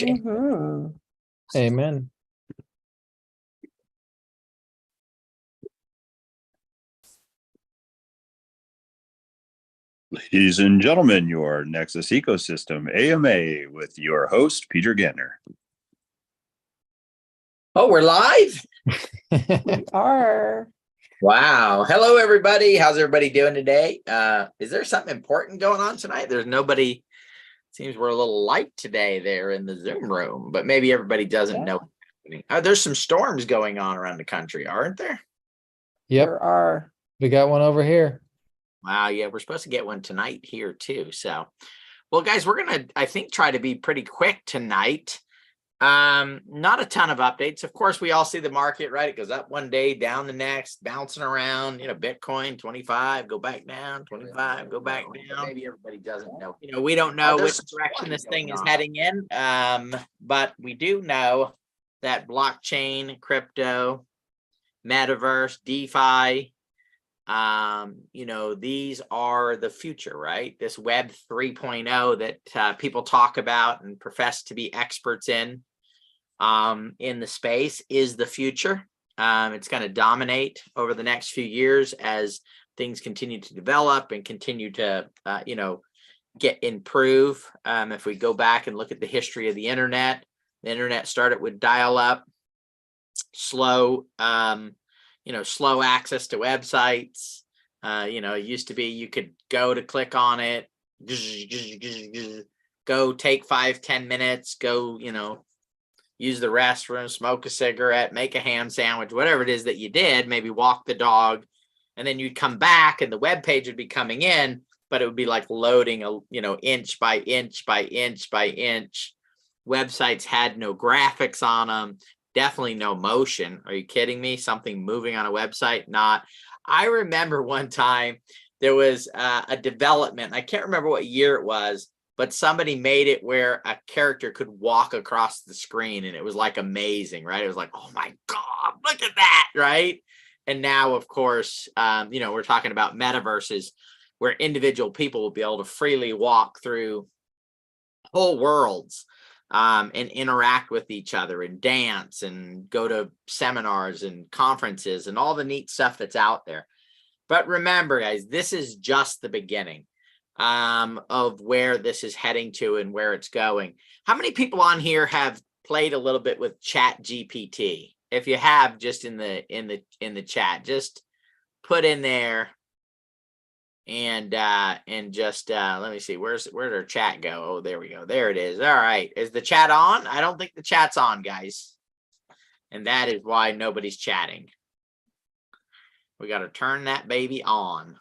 working. Amen. Ladies and gentlemen, your Nexus Ecosystem AMA with your host, Peter Ganner. Oh, we're live? We are. Wow. Hello, everybody. How's everybody doing today? Is there something important going on tonight? There's nobody. Seems we're a little light today there in the Zoom room, but maybe everybody doesn't know what's happening. There's some storms going on around the country, aren't there? Yep, There are. we got one over here. Wow. Yeah, we're supposed to get one tonight here too. So, well, guys, we're going to, I think, try to be pretty quick tonight. Not a ton of updates. Of course, we all see the market, right? It goes up one day, down the next, bouncing around, Bitcoin 25, go back down, 25, go back down. Maybe everybody doesn't know. We don't know which direction this thing is heading in. But we do know that blockchain, crypto, metaverse, DeFi, these are the future, right? This Web 3.0 that people talk about and profess to be experts in the space is the future. It's going to dominate over the next few years as things continue to develop and continue to, improve. If we go back and look at the history of the internet started with dial-up, slow access to websites. It used to be you could go to click on it, go take 5-10 minutes, go, use the restroom, smoke a cigarette, make a ham sandwich, whatever it is that you did, maybe walk the dog, and then you'd come back and the web page would be coming in, but it would be like loading inch by inch by inch by inch. Websites had no graphics on them. Definitely no motion. Are you kidding me? Something moving on a website? Not. I remember one time there was a development. I can't remember what year it was, but somebody made it where a character could walk across the screen, and it was like amazing, right? It was like, oh my God, look at that, right? And now, of course, we're talking about metaverses where individual people will be able to freely walk through whole worlds. And interact with each other and dance and go to seminars and conferences and all the neat stuff that's out there. But remember, guys, this is just the beginning of where this is heading to and where it's going. How many people on here have played a little bit with Chat GPT? If you have, just in the chat, just put in there. And just let me see, where'd our chat go? Oh, there we go. There it is. All right. Is the chat on? I don't think the chat's on, guys. And that is why nobody's chatting. We got to turn that baby on.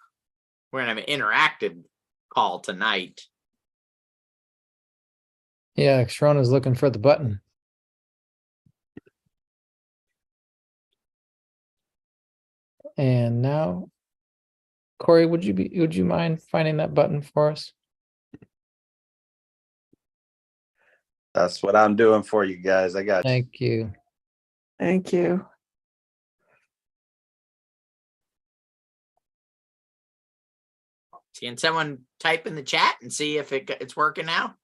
We're going to have an interactive call tonight. Yeah, Shrona's looking for the button. And now, Corey, would you mind finding that button for us? That's what I'm doing for you guys. I got you. Thank you. Thank you. Can someone type in the chat and see if it's working now?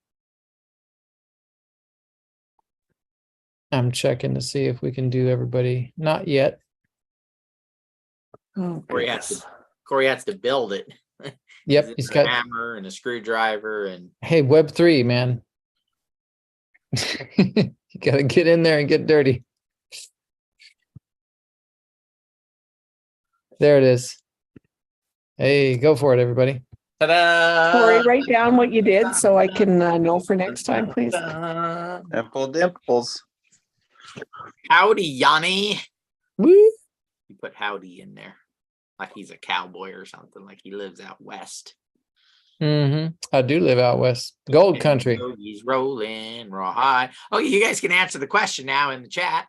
I'm checking to see if we can do everybody. Not yet. Oh, Corey has to build it. Yep, he's got a hammer and a screwdriver and. Hey, Web3, man. You gotta get in there and get dirty. There it is. Hey, go for it, everybody. Ta-da! Corey, write down what you did so I can know for next time, please. Dimples. Howdy, Yanni. Woo! You put howdy in there. Like he's a cowboy or something, like he lives out west. I do live out west, gold country. He's rolling raw high. Oh, you guys can answer the question now in the chat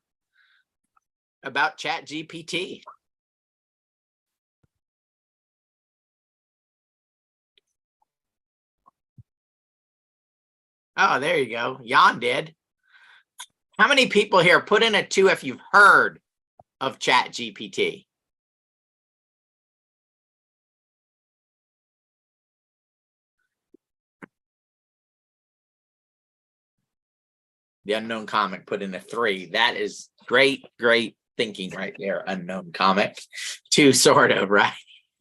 about Chat GPT. Oh, there you go. Jan did. How many people here put in a 2 if you've heard of Chat GPT? The unknown comic put in a 3. That is great thinking right there. Unknown comic. 2 sort of, right?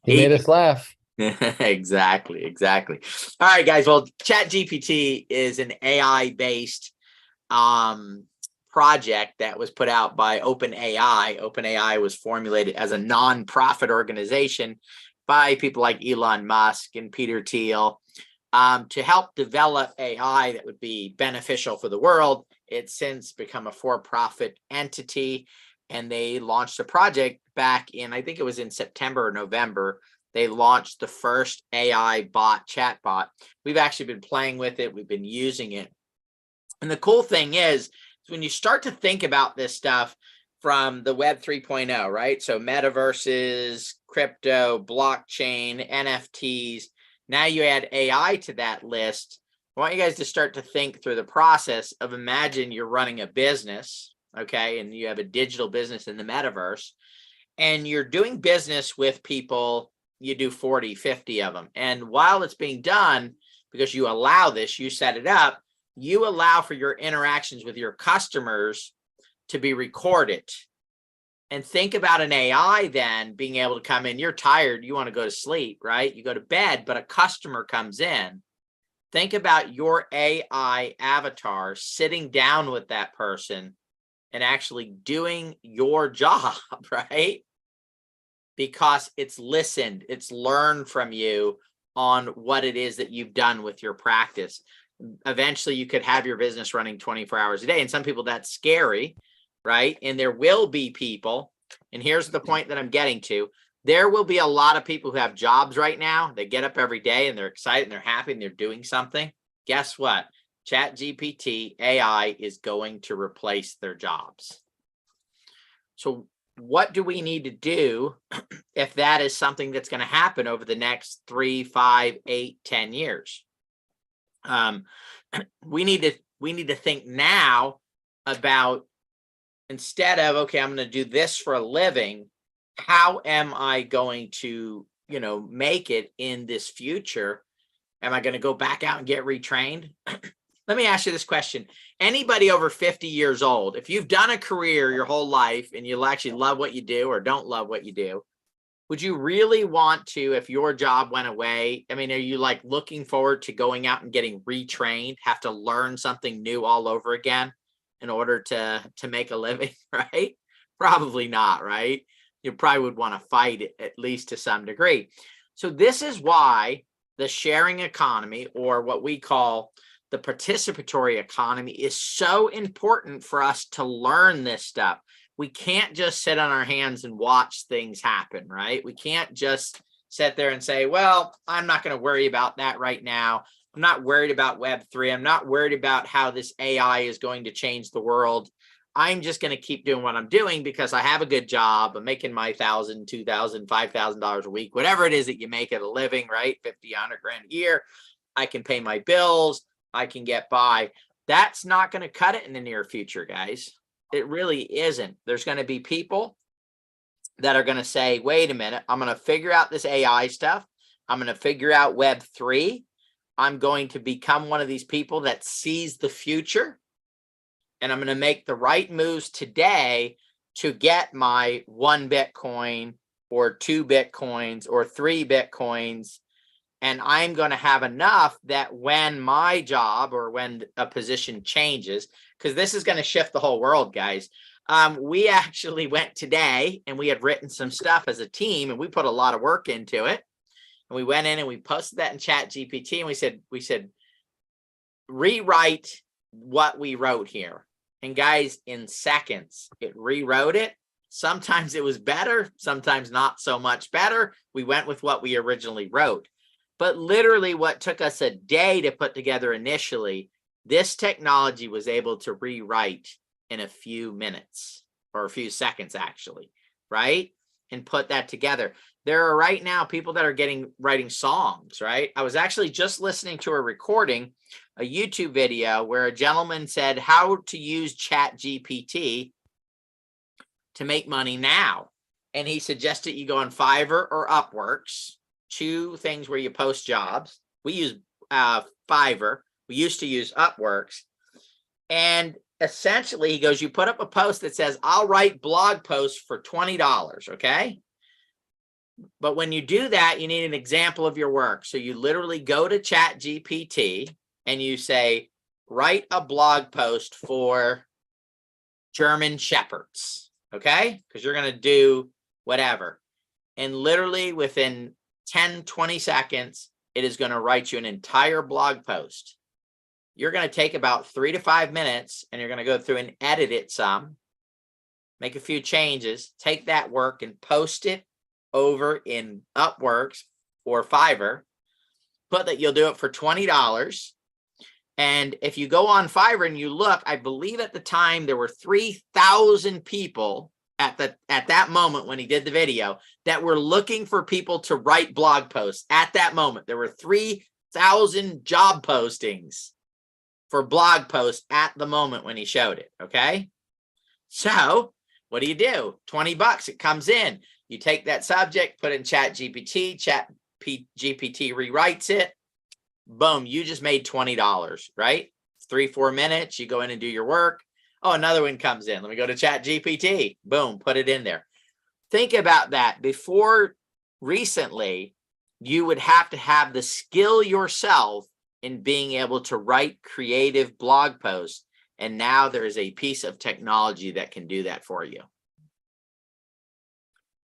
He made us laugh. Exactly. All right, guys. Well, ChatGPT is an AI-based project that was put out by OpenAI. OpenAI was formulated as a non-profit organization by people like Elon Musk and Peter Thiel to help develop AI that would be beneficial for the world. It's since become a for-profit entity, and they launched a project back in, I think it was in September or November. They launched the first AI bot, chatbot. We've actually been playing with it. We've been using it. And the cool thing is when you start to think about this stuff from the Web 3.0, right? So metaverses, crypto, blockchain, NFTs. Now you add AI to that list. I want you guys to start to think through the process of, imagine you're running a business, okay? And you have a digital business in the metaverse, and you're doing business with people. You do 40, 50 of them. And while it's being done, because you allow this, you set it up, you allow for your interactions with your customers to be recorded. And think about an AI then being able to come in. You're tired, you want to go to sleep, right? You go to bed, but a customer comes in. Think about your AI avatar sitting down with that person and actually doing your job, right? Because it's listened, it's learned from you on what it is that you've done with your practice. Eventually, you could have your business running 24 hours a day. And some people, that's scary, right? And there will be people, and here's the point that I'm getting to. There will be a lot of people who have jobs right now. They get up every day and they're excited and they're happy and they're doing something. Guess what? ChatGPT AI is going to replace their jobs. So what do we need to do if that is something that's going to happen over the next 3, 5, 8, 10 years? We need to think now about, instead of, okay, I'm going to do this for a living, how am I going to, make it in this future? Am I going to go back out and get retrained? Let me ask you this question. Anybody over 50 years old, if you've done a career your whole life and you'll actually love what you do or don't love what you do, would you really want to, if your job went away, are you like looking forward to going out and getting retrained, have to learn something new all over again in order to make a living, right? Probably not, right? You probably would want to fight it, at least to some degree. So this is why the sharing economy, or what we call the participatory economy, is so important for us to learn this stuff. We can't just sit on our hands and watch things happen, right? We can't just sit there and say, well, I'm not going to worry about that right now. I'm not worried about Web3. I'm not worried about how this AI is going to change the world. I'm just going to keep doing what I'm doing because I have a good job. I'm making my $1,000, $2,000, $5,000 a week, whatever it is that you make at a living, right? 50, 100 grand a year. I can pay my bills. I can get by. That's not going to cut it in the near future, guys. It really isn't. There's going to be people that are going to say, wait a minute, I'm going to figure out this AI stuff. I'm going to figure out Web3. I'm going to become one of these people that sees the future. And I'm going to make the right moves today to get my 1 Bitcoin or 2 Bitcoins or 3 Bitcoins. And I'm going to have enough that when my job or when a position changes, because this is going to shift the whole world, guys. We actually went today and we had written some stuff as a team and we put a lot of work into it. And we went in and we posted that in ChatGPT and we said, rewrite what we wrote here. And guys, in seconds, it rewrote it. Sometimes it was better, sometimes not so much better. We went with what we originally wrote. But literally what took us a day to put together initially, this technology was able to rewrite in a few minutes or a few seconds, actually, right? And put that together. There are right now people that are writing songs, right? I was actually just listening to a recording, a YouTube video where a gentleman said how to use ChatGPT to make money now. And he suggested you go on Fiverr or Upworks, 2 things where you post jobs. We use Fiverr. We used to use Upworks. And essentially, he goes, you put up a post that says, I'll write blog posts for $20, okay? But when you do that, you need an example of your work. So you literally go to ChatGPT and you say, write a blog post for German Shepherds, okay? Because you're going to do whatever. And literally within 10, 20 seconds, it is going to write you an entire blog post. You're going to take about 3 to 5 minutes and you're going to go through and edit it some, make a few changes, take that work and post it over in Upworks or Fiverr, put that you'll do it for $20. And if you go on Fiverr and you look, I believe at the time there were 3,000 people at that moment when he did the video that were looking for people to write blog posts. At that moment, there were 3,000 job postings for blog posts at the moment when he showed it. Okay. So what do? $20, it comes in. You take that subject, put it in ChatGPT, ChatGPT rewrites it. Boom, you just made $20, right? 3-4 minutes, you go in and do your work. Oh, another one comes in. Let me go to ChatGPT. Boom, put it in there. Think about that. Before recently, you would have to have the skill yourself in being able to write creative blog posts. And now there is a piece of technology that can do that for you.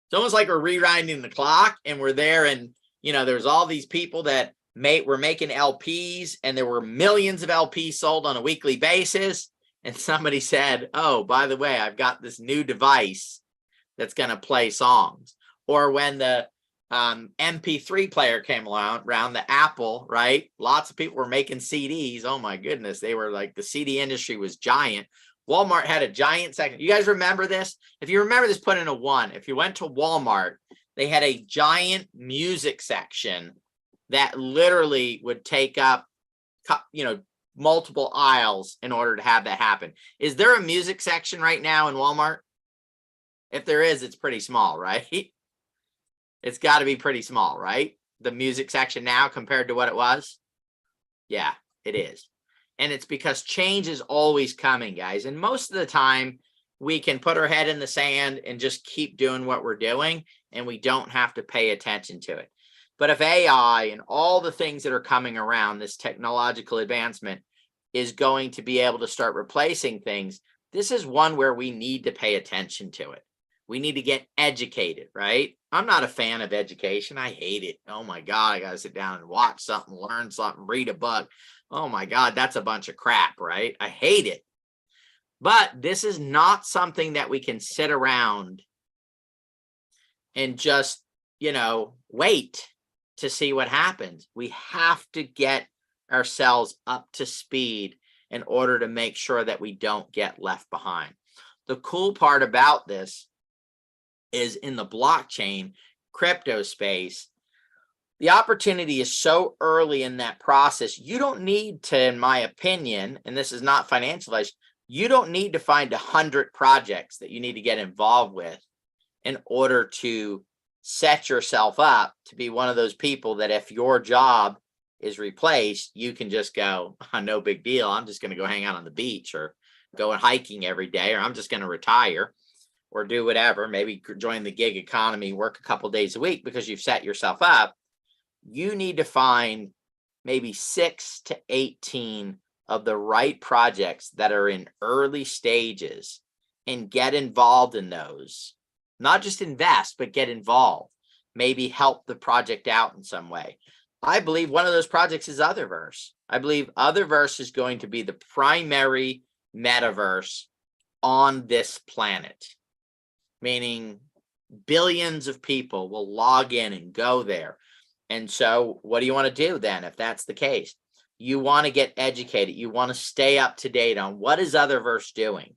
It's almost like we're rewinding the clock and we're there and, there's all these people that were making LPs and there were millions of LPs sold on a weekly basis. And somebody said, oh, by the way, I've got this new device that's going to play songs. Or when the MP3 player came around, the Apple, right? Lots of people were making CDs. Oh my goodness. They were like, the CD industry was giant. Walmart had a giant section. You guys remember this? If you remember this, put in a 1. If you went to Walmart, they had a giant music section that literally would take up, multiple aisles in order to have that happen. Is there a music section right now in Walmart? If there is, it's pretty small, right? It's got to be pretty small, right? The music section now compared to what it was? Yeah, it is. And it's because change is always coming, guys. And most of the time, we can put our head in the sand and just keep doing what we're doing, and we don't have to pay attention to it. But if AI and all the things that are coming around, this technological advancement is going to be able to start replacing things, this is one where we need to pay attention to it. We need to get educated, right? I'm not a fan of education. I hate it. Oh my God, I got to sit down and watch something, learn something, read a book. Oh my God, that's a bunch of crap, right? I hate it. But this is not something that we can sit around and just, wait to see what happens. We have to get ourselves up to speed in order to make sure that we don't get left behind. The cool part about this is in the blockchain crypto space, the opportunity is so early in that process. You don't need to, in my opinion, and this is not financial advice, you don't need to find 100 projects that you need to get involved with in order to set yourself up to be one of those people that if your job is replaced, you can just go, oh, no big deal. I'm just going to go hang out on the beach or go hiking every day, or I'm just going to retire or do whatever, maybe join the gig economy, work a couple days a week because you've set yourself up. You need to find maybe 6 to 18 of the right projects that are in early stages and get involved in those. Not just invest, but get involved. Maybe help the project out in some way. I believe one of those projects is Otherverse. I believe Otherverse is going to be the primary metaverse on this planet, meaning billions of people will log in and go there. And so what do you want to do then if that's the case? You want to get educated. You want to stay up to date on what is Otherverse doing?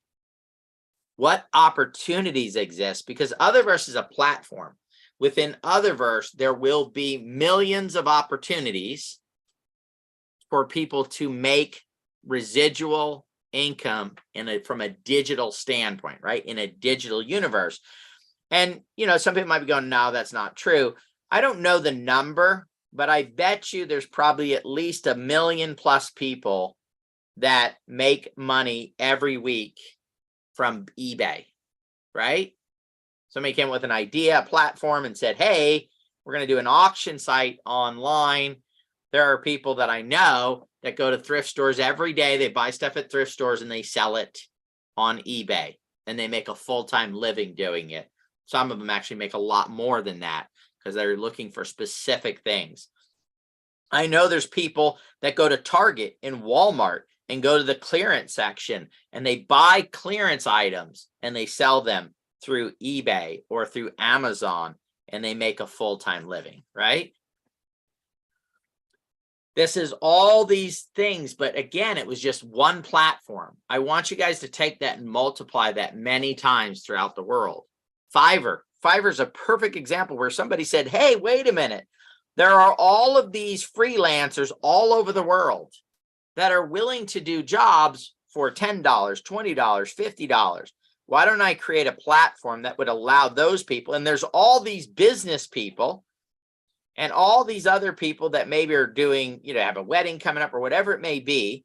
What opportunities exist? Because Otherverse is a platform. Within Otherverse, there will be millions of opportunities for people to make residual income from a digital standpoint, right? In a digital universe. And, some people might be going, no, that's not true. I don't know the number, but I bet you there's probably at least 1 million+ people that make money every week from eBay, right? Somebody came with an idea, a platform, and said, hey, we're going to do an auction site online. There are people that I know that go to thrift stores every day. They buy stuff at thrift stores and they sell it on eBay, and they make a full-time living doing it. Some of them actually make a lot more than that because they're looking for specific things. I know there's people that go to Target and Walmart and go to the clearance section and they buy clearance items and they sell them through eBay or through Amazon, and they make a full-time living, right? This is all these things, but again, it was just one platform. I want you guys to take that and multiply that many times throughout the world. Fiverr is a perfect example where somebody said, hey, wait a minute. There are all of these freelancers all over the world that are willing to do jobs for $10, $20, $50. Why don't I create a platform that would allow those people? And there's all these business people and all these other people that maybe are doing, have a wedding coming up or whatever it may be.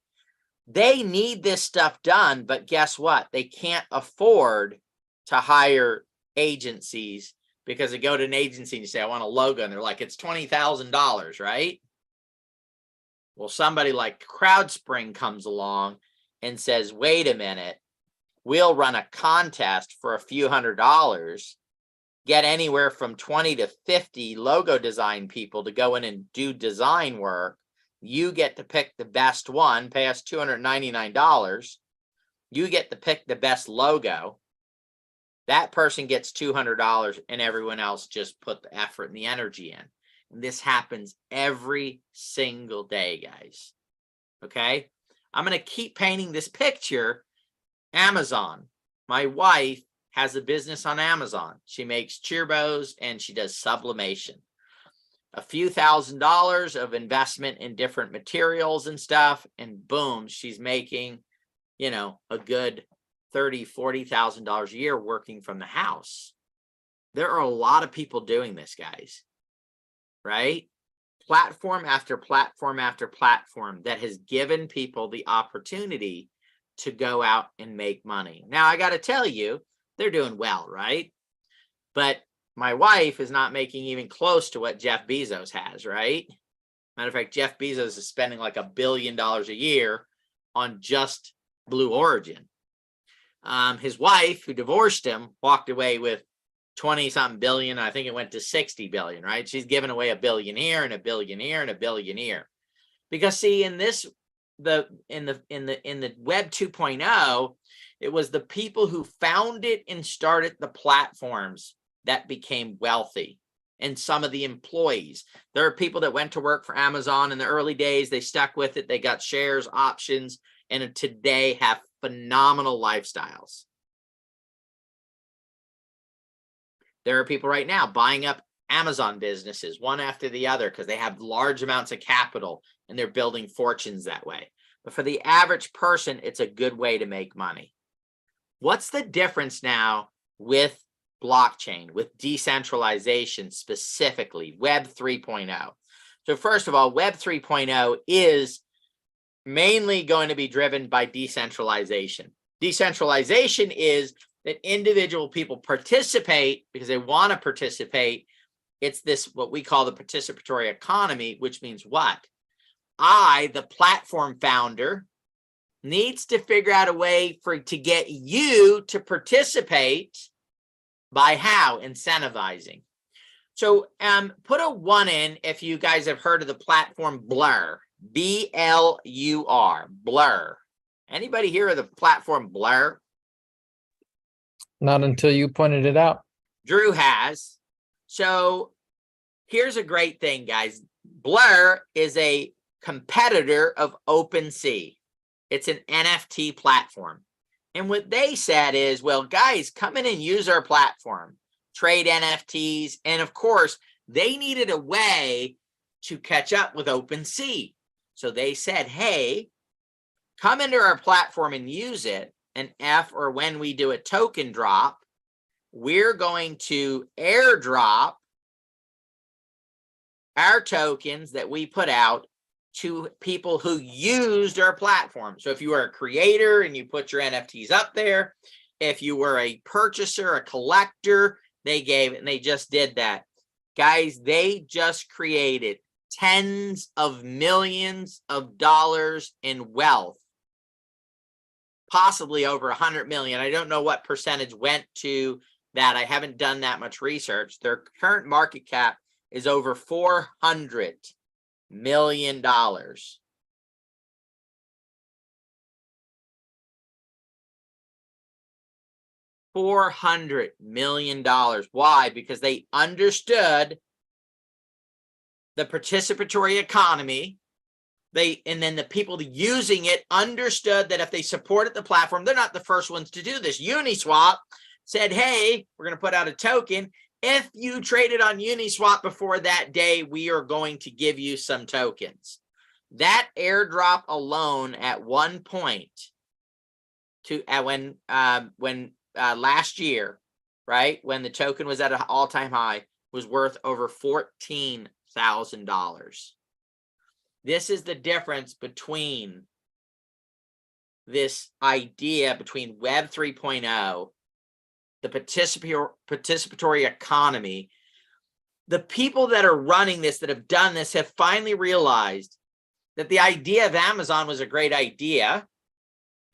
They need this stuff done, but guess what? They can't afford to hire agencies because they go to an agency and you say, I want a logo. And they're like, it's $20,000, right? Well, somebody like CrowdSpring comes along and says, wait a minute, we'll run a contest for a few $100s, get anywhere from 20 to 50 logo design people to go in and do design work. You get to pick the best one, pay us $299. You get to pick the best logo. That person gets $200 and everyone else just put the effort and the energy in. And this happens every single day, guys. Okay? I'm going to keep painting this picture. Amazon. My wife has a business on Amazon. She makes cheer bows and she does sublimation. A few $1,000s of investment in different materials and stuff, and boom, she's making, a good $30,000, $40,000 a year working from the house. There are a lot of people doing this, guys, right? Platform after platform after platform that has given people the opportunity to go out and make money. Now, I got to tell you, they're doing well, right? But my wife is not making even close to what Jeff Bezos has, right? Matter of fact, Jeff Bezos is spending like $1 billion a year on just Blue Origin. His wife, who divorced him, walked away with 20-something billion. I think it went to 60 billion, right? She's giving away $1 billion here and $1 billion here and $1 billion here. Because see, in the Web 2.0, it was the people who founded and started the platforms that became wealthy, and some of the employees. There are people that went to work for Amazon in the early days. They stuck with it. They got shares, options, and today have phenomenal lifestyles. There are people right now buying up Amazon businesses one after the other because they have large amounts of capital and they're building fortunes that way. But for the average person, it's a good way to make money. What's the difference now with blockchain, with decentralization, specifically Web 3.0? So first of all, Web 3.0 is mainly going to be driven by decentralization. Decentralization is that individual people participate because they want to participate. It's this, what we call the participatory economy, which means what? I, the platform founder, needs to figure out a way to get you to participate. By how? Incentivizing. So put a 1 in if you guys have heard of the platform Blur. B-L-U-R. Blur. Anybody hear of the platform Blur? Not until you pointed it out. Drew has. So here's a great thing, guys. Blur is a competitor of OpenSea. It's an NFT platform. And what they said is, well, guys, come in and use our platform, trade NFTs. And of course, they needed a way to catch up with OpenSea. So they said, hey, come into our platform and use it. And or when we do a token drop, we're going to airdrop our tokens that we put out to people who used our platform. So if you are a creator and you put your NFTs up there, if you were a purchaser, a collector, they just did that. Guys, they just created tens of millions of dollars in wealth, possibly over 100 million. I don't know what percentage went to that. I haven't done that much research. Their current market cap is over $400 million. $400 million. Why? Because they understood the participatory economy. And then the people using it understood that if they supported the platform, they're not the first ones to do this. Uniswap said, hey, we're going to put out a token. If you traded on Uniswap before that day, we are going to give you some tokens. That airdrop alone at one point when last year, right, when the token was at an all-time high, was worth over $14,000. This is the difference between this idea between Web 3.0, the participatory economy. The people that are running this, that have done this, have finally realized that the idea of Amazon was a great idea,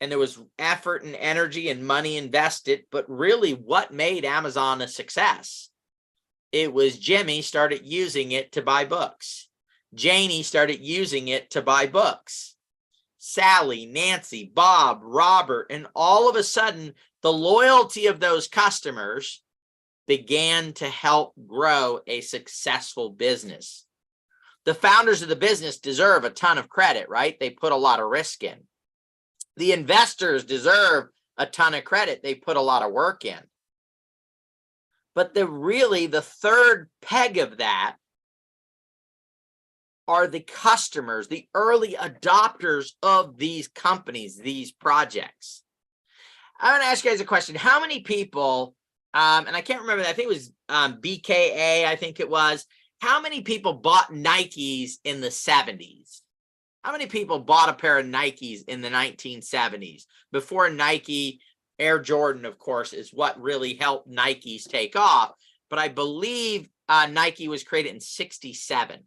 and there was effort and energy and money invested, but really what made Amazon a success? It was Jimmy started using it to buy books. Janie started using it to buy books. Sally, Nancy, Bob, Robert, and all of a sudden, the loyalty of those customers began to help grow a successful business. The founders of the business deserve a ton of credit, right? They put a lot of risk in. The investors deserve a ton of credit. They put a lot of work in. But the third peg of that are the customers, the early adopters of these companies, these projects. I want to ask you guys a question. How many people, and I can't remember, I think it was BKA, I think it was, how many people bought Nikes in the 70s? How many people bought a pair of Nikes in the 1970s? Before Nike, Air Jordan, of course, is what really helped Nikes take off. But I believe Nike was created in 67.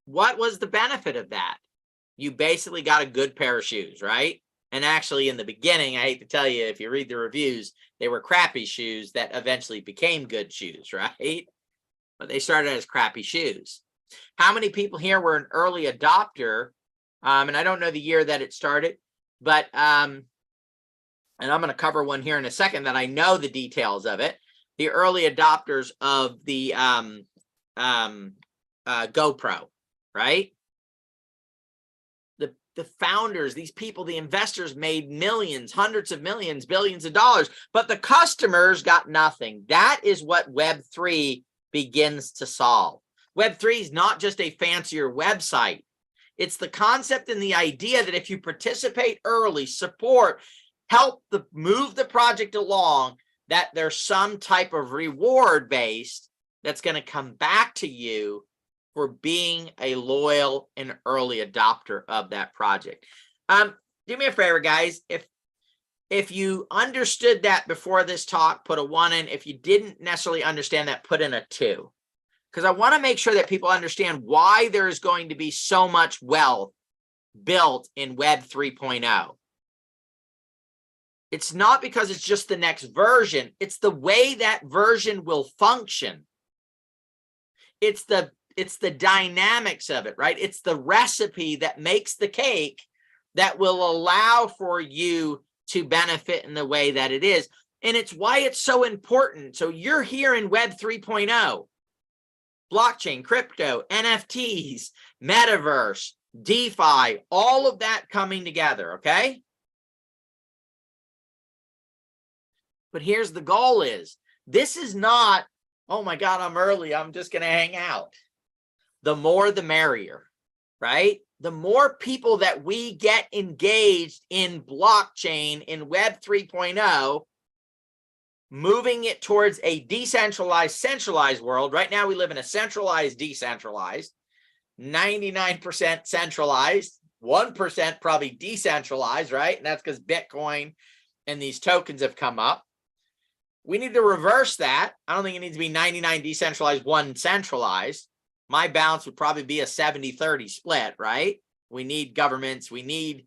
What was the benefit of that? You basically got a good pair of shoes, right? And actually, in the beginning, I hate to tell you, if you read the reviews, they were crappy shoes that eventually became good shoes, right? But they started as crappy shoes. How many people here were an early adopter? And I don't know the year that it started, but and I'm going to cover one here in a second that I know the details of it. The early adopters of the GoPro, right? The founders, these people, the investors made millions, hundreds of millions, billions of dollars, but the customers got nothing. That is what Web3 begins to solve. Web3 is not just a fancier website. It's the concept and the idea that if you participate early, support, help move the project along, that there's some type of reward based that's going to come back to you for being a loyal and early adopter of that project. Do me a favor, guys. If you understood that before this talk, put a 1 in. If you didn't necessarily understand that, put in a 2. Because I want to make sure that people understand why there is going to be so much wealth built in Web 3.0. It's not because it's just the next version. It's the way that version will function. It's the dynamics of it, right? It's the recipe that makes the cake that will allow for you to benefit in the way that it is. And it's why it's so important. So you're here in Web 3.0, blockchain, crypto, NFTs, metaverse, DeFi, all of that coming together, okay? But here's the goal is, this is not, oh my God, I'm early, I'm just going to hang out. The more, the merrier, right? The more people that we get engaged in blockchain, in Web 3.0, moving it towards a decentralized, centralized world. Right now, we live in a centralized, decentralized, 99% centralized, 1% probably decentralized, right? And that's because Bitcoin and these tokens have come up. We need to reverse that. I don't think it needs to be 99 decentralized, 1 centralized. My balance would probably be a 70-30 split, right? We need governments. We need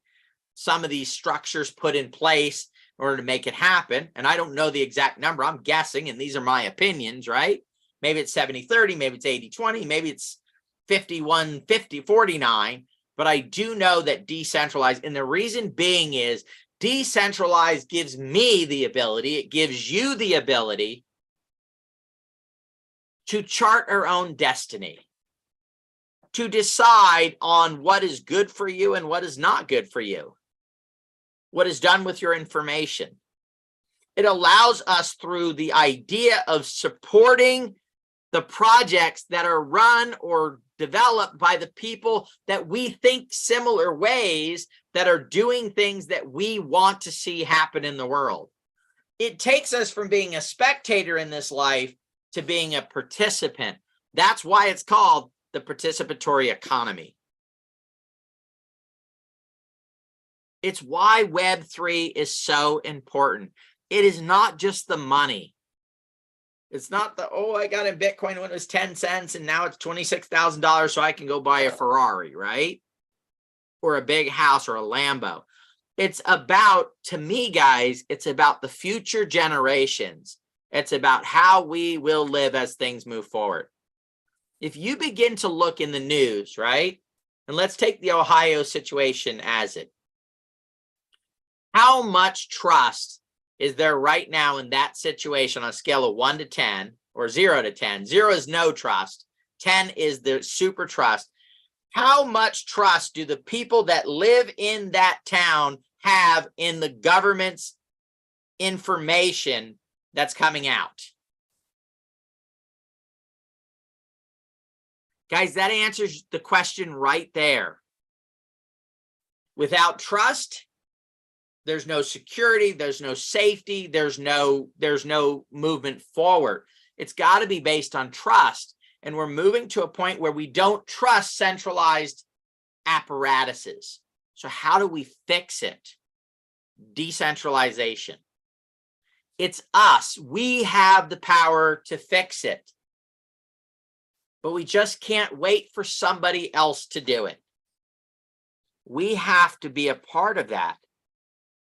some of these structures put in place in order to make it happen. And I don't know the exact number. I'm guessing, and these are my opinions, right? Maybe it's 70-30, maybe it's 80-20, maybe it's 51-50-49. But I do know that decentralized, and the reason being is decentralized gives me the ability, it gives you the ability to chart our own destiny, to decide on what is good for you and what is not good for you, what is done with your information. It allows us, through the idea of supporting the projects that are run or developed by the people that we think similar ways, that are doing things that we want to see happen in the world. It takes us from being a spectator in this life to being a participant. That's why it's called the participatory economy. It's why Web3 is so important. It is not just the money. It's not the, oh, I got in Bitcoin when it was 10 cents and now it's $26,000 so I can go buy a Ferrari, right? Or a big house or a Lambo. It's about, to me, guys, it's about the future generations. It's about how we will live as things move forward. If you begin to look in the news, right? And let's take the Ohio situation as it. How much trust is there right now in that situation on a scale of 1 to 10 or 0 to 10? 0 is no trust. 10 is the super trust. How much trust do the people that live in that town have in the government's information that's coming out? Guys, that answers the question right there. Without trust, there's no security, there's no safety, there's no movement forward. It's got to be based on trust. And we're moving to a point where we don't trust centralized apparatuses. So how do we fix it? Decentralization. It's us. We have the power to fix it. But we just can't wait for somebody else to do it. We have to be a part of that.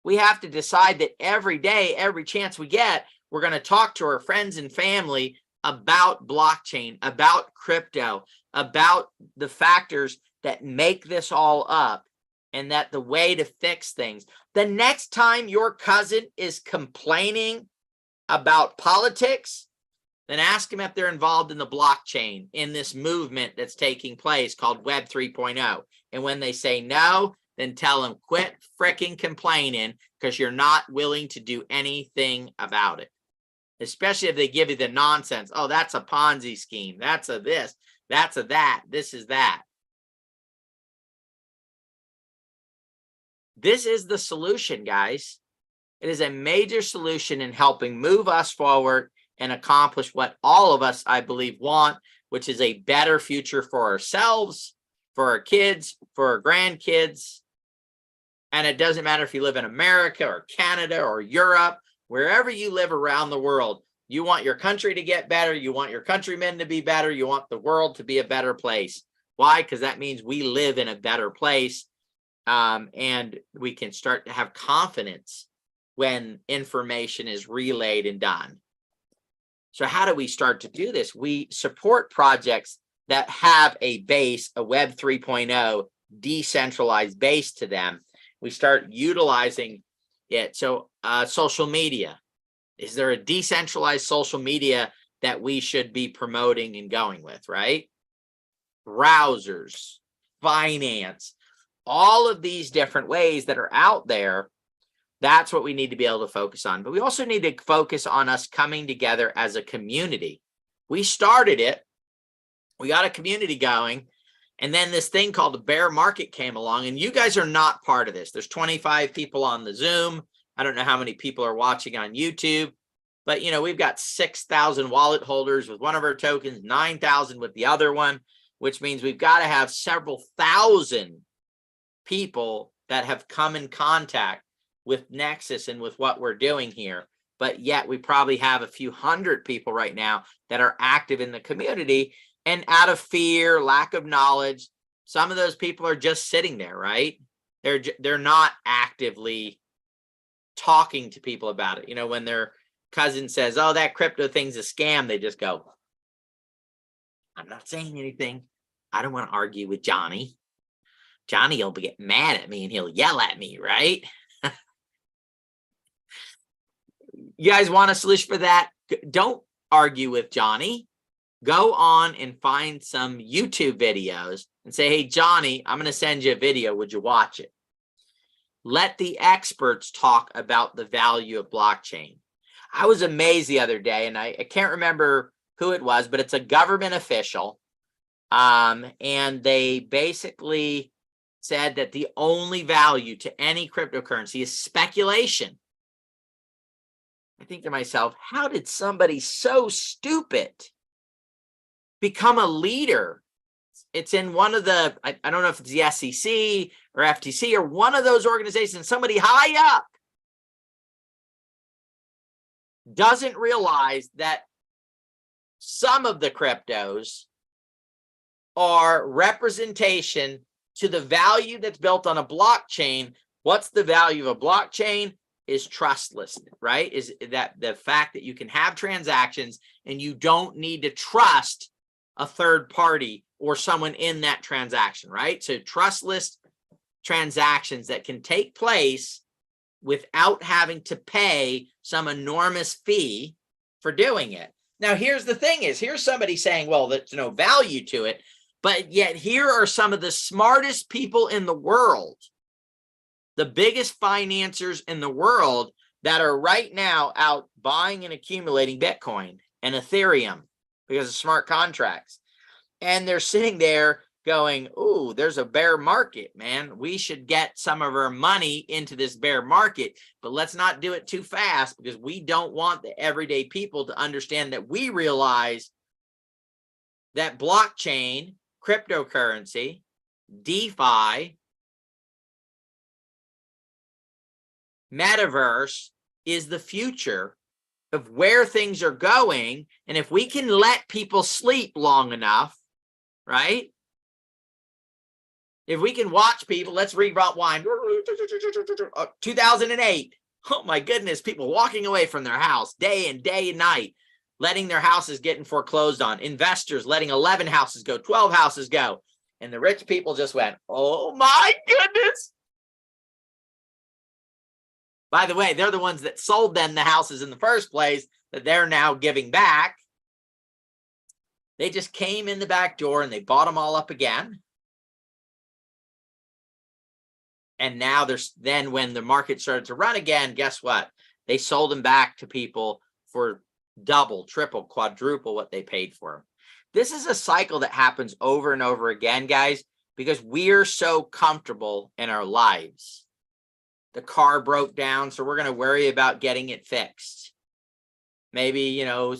We have to decide that every day, every chance we get, we're going to talk to our friends and family about blockchain, about crypto, about the factors that make this all up, and that the way to fix things. The next time your cousin is complaining about politics, then ask them if they're involved in the blockchain, in this movement that's taking place called Web 3.0. And when they say no, then tell them, quit fricking complaining, because you're not willing to do anything about it. Especially if they give you the nonsense. Oh, that's a Ponzi scheme. That's a this. That's a that. This is that. This is the solution, guys. It is a major solution in helping move us forward and accomplish what all of us, I believe, want, which is a better future for ourselves, for our kids, for our grandkids. And it doesn't matter if you live in America or Canada or Europe, wherever you live around the world, you want your country to get better. You want your countrymen to be better. You want the world to be a better place. Why? Because that means we live in a better place. And we can start to have confidence when information is relayed and done. So how do we start to do this? We support projects that have a base, a Web 3.0 decentralized base to them. We start utilizing it. So social media. Is there a decentralized social media that we should be promoting and going with, right? Browsers, finance, all of these different ways that are out there. That's what we need to be able to focus on. But we also need to focus on us coming together as a community. We started it. We got a community going. And then this thing called the bear market came along, and you guys are not part of this. There's 25 people on the Zoom. I don't know how many people are watching on YouTube, But, you know, we've got 6,000 wallet holders with one of our tokens, 9,000 with the other one, which means we've got to have several thousand people that have come in contact with Nexus and with what we're doing here. But yet we probably have a few hundred people right now that are active in the community, and out of fear, lack of knowledge, some of those people are just sitting there, right? They're not actively talking to people about it. You know, when their cousin says, oh, that crypto thing's a scam, they just go, I'm not saying anything. I don't want to argue with Johnny. Johnny will get mad at me and he'll yell at me, right? You guys want a solution for that? Don't argue with Johnny. Go on and find some YouTube videos and say, hey, Johnny, I'm going to send you a video. Would you watch it? Let the experts talk about the value of blockchain. I was amazed the other day, and I can't remember who it was, but it's a government official. And they basically said that the only value to any cryptocurrency is speculation. I think to myself, how did somebody so stupid become a leader? It's in one of the, I don't know if it's the SEC or FTC or one of those organizations, somebody high up doesn't realize that some of the cryptos are representation to the value that's built on a blockchain. What's the value of a blockchain? Is trustless, right? Is that the fact that you can have transactions and you don't need to trust a third party or someone in that transaction, right? So trustless transactions that can take place without having to pay some enormous fee for doing it. Now, here's the thing is, here's somebody saying, well, there's no value to it, but yet here are some of the smartest people in the world, the biggest financiers in the world that are right now out buying and accumulating Bitcoin and Ethereum because of smart contracts. And they're sitting there going, oh, there's a bear market, man. We should get some of our money into this bear market, but let's not do it too fast because we don't want the everyday people to understand that we realize that blockchain, cryptocurrency, DeFi, metaverse is the future of where things are going. And if we can let people sleep long enough, right? If we can watch people, let's rewind. 2008. Oh my goodness, people walking away from their house day and night, letting their houses getting foreclosed on. Investors letting 11 houses go, 12 houses go. And the rich people just went, oh my goodness. By the way, they're the ones that sold them the houses in the first place that they're now giving back. They just came in the back door and they bought them all up again. And now then when the market started to run again, guess what? They sold them back to people for double, triple, quadruple what they paid for them. This is a cycle that happens over and over again, guys, because we're so comfortable in our lives. The car broke down, so we're going to worry about getting it fixed. Maybe, you know,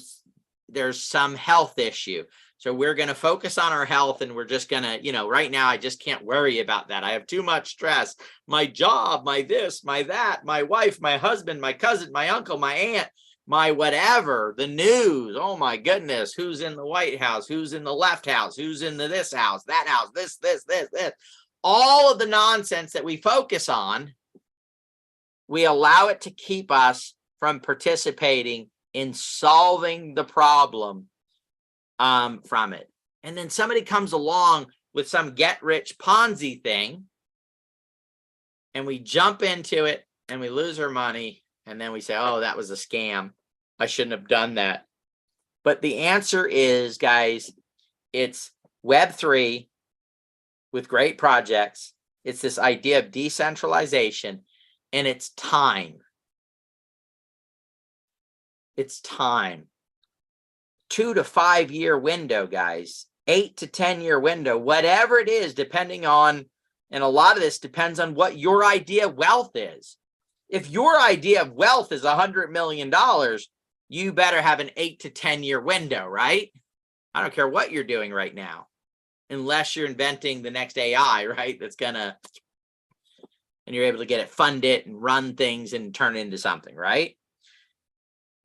there's some health issue. So we're going to focus on our health and we're just going to, you know, right now, I just can't worry about that. I have too much stress. My job, my this, my that, my wife, my husband, my cousin, my uncle, my aunt, my whatever, the news. Oh my goodness. Who's in the White House? Who's in the left house? Who's in this house, that house, this. All of the nonsense that we focus on, we allow it to keep us from participating in solving the problem from it. And then somebody comes along with some get-rich Ponzi thing, and we jump into it, and we lose our money, and then we say, oh, that was a scam. I shouldn't have done that. But the answer is, guys, it's Web3 with great projects. It's this idea of decentralization. And it's time. It's time. 2 to 5 year window, guys. 8 to 10 year window, whatever it is, depending on, and a lot of this depends on what your idea of wealth is. If your idea of wealth is $100 million, you better have an 8 to 10 year window, right? I don't care what you're doing right now, unless you're inventing the next AI, right? That's gonna, and you're able to get it funded and run things and turn it into something, right?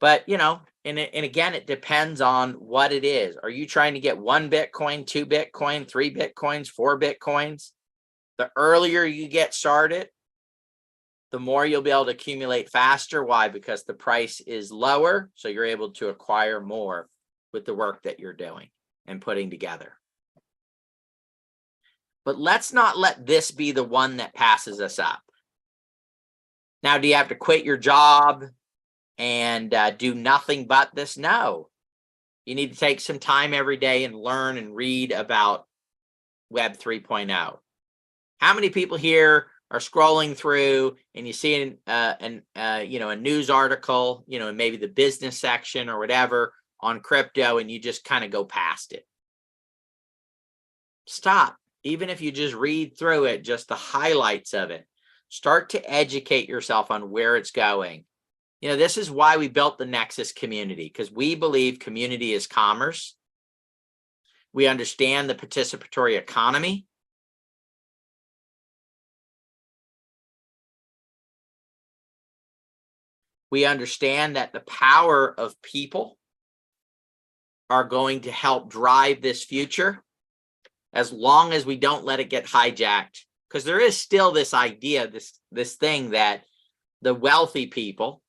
But, you know, and again, it depends on what it is. Are you trying to get 1 Bitcoin, 2 Bitcoin, 3 Bitcoins, 4 Bitcoins? The earlier you get started, the more you'll be able to accumulate faster. Why? Because the price is lower, so you're able to acquire more with the work that you're doing and putting together. But let's not let this be the one that passes us up. Now, do you have to quit your job and do nothing but this? No. You need to take some time every day and learn and read about Web 3.0. How many people here are scrolling through and you see a news article, you know, in maybe the business section or whatever on crypto, and you just kind of go past it? Stop. Even if you just read through it, just the highlights of it. Start to educate yourself on where it's going. You know, this is why we built the Nexus community, because we believe community is commerce. We understand the participatory economy. We understand that the power of people are going to help drive this future, as long as we don't let it get hijacked. Because there is still this idea, this thing that the wealthy people,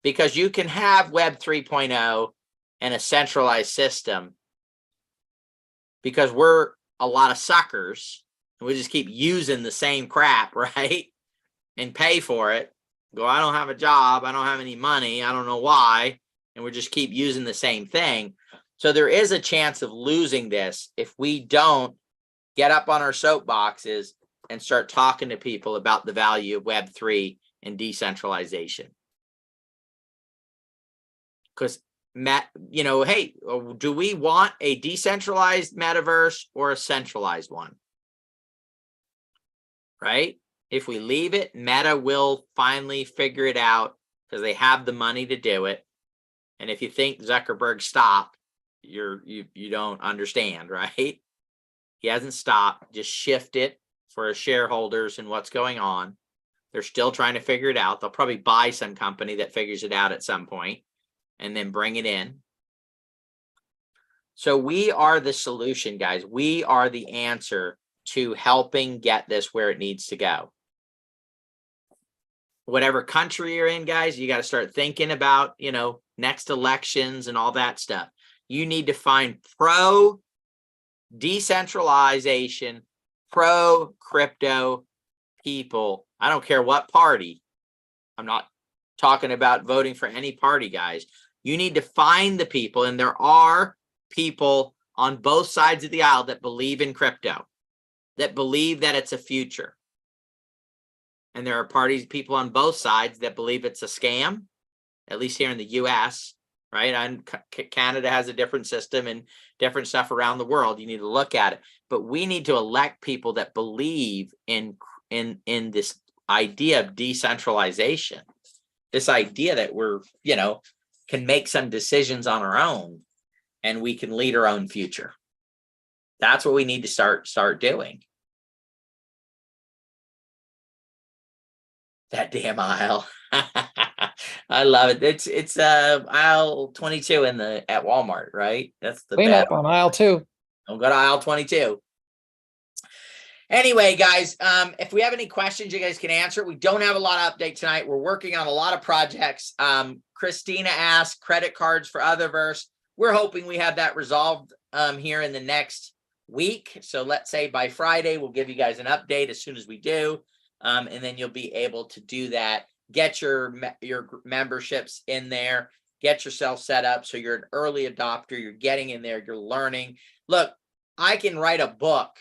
because you can have Web 3.0 and a centralized system, because we're a lot of suckers and we just keep using the same crap, right? And pay for it. Go, I don't have a job, I don't have any money, I don't know why, and we just keep using the same thing. So there is a chance of losing this if we don't get up on our soapboxes and start talking to people about the value of Web3 and decentralization. Because, you know, hey, do we want a decentralized metaverse or a centralized one? Right? If we leave it, Meta will finally figure it out because they have the money to do it. And if you think Zuckerberg stopped, you don't understand, right? He hasn't stopped. Just shift it for his shareholders and what's going on. They're still trying to figure it out. They'll probably buy some company that figures it out at some point and then bring it in. So we are the solution, guys. We are the answer to helping get this where it needs to go. Whatever country you're in, guys, you got to start thinking about, you know, next elections and all that stuff. You need to find pro decentralization, pro crypto people. I don't care what party. I'm not talking about voting for any party, guys. You need to find the people, and there are people on both sides of the aisle that believe in crypto, that believe that it's a future. And there are people on both sides that believe it's a scam, at least here in the US, right? And Canada has a different system and different stuff around the world. You need to look at it. But we need to elect people that believe in this idea of decentralization, this idea that we're, you know, can make some decisions on our own and we can lead our own future. That's what we need to start doing. That damn aisle. I love it. It's aisle 22 at Walmart, right? That's the Clean bad up on aisle 2. Don't go to aisle 22. Anyway, guys, if we have any questions, you guys can answer it. We don't have a lot of update tonight. We're working on a lot of projects. Christina asked credit cards for Otherverse. We're hoping we have that resolved here in the next week. So let's say by Friday, we'll give you guys an update as soon as we do. And then you'll be able to do that. Get your memberships in there. Get yourself set up so you're an early adopter. You're getting in there. You're learning. Look, I can write a book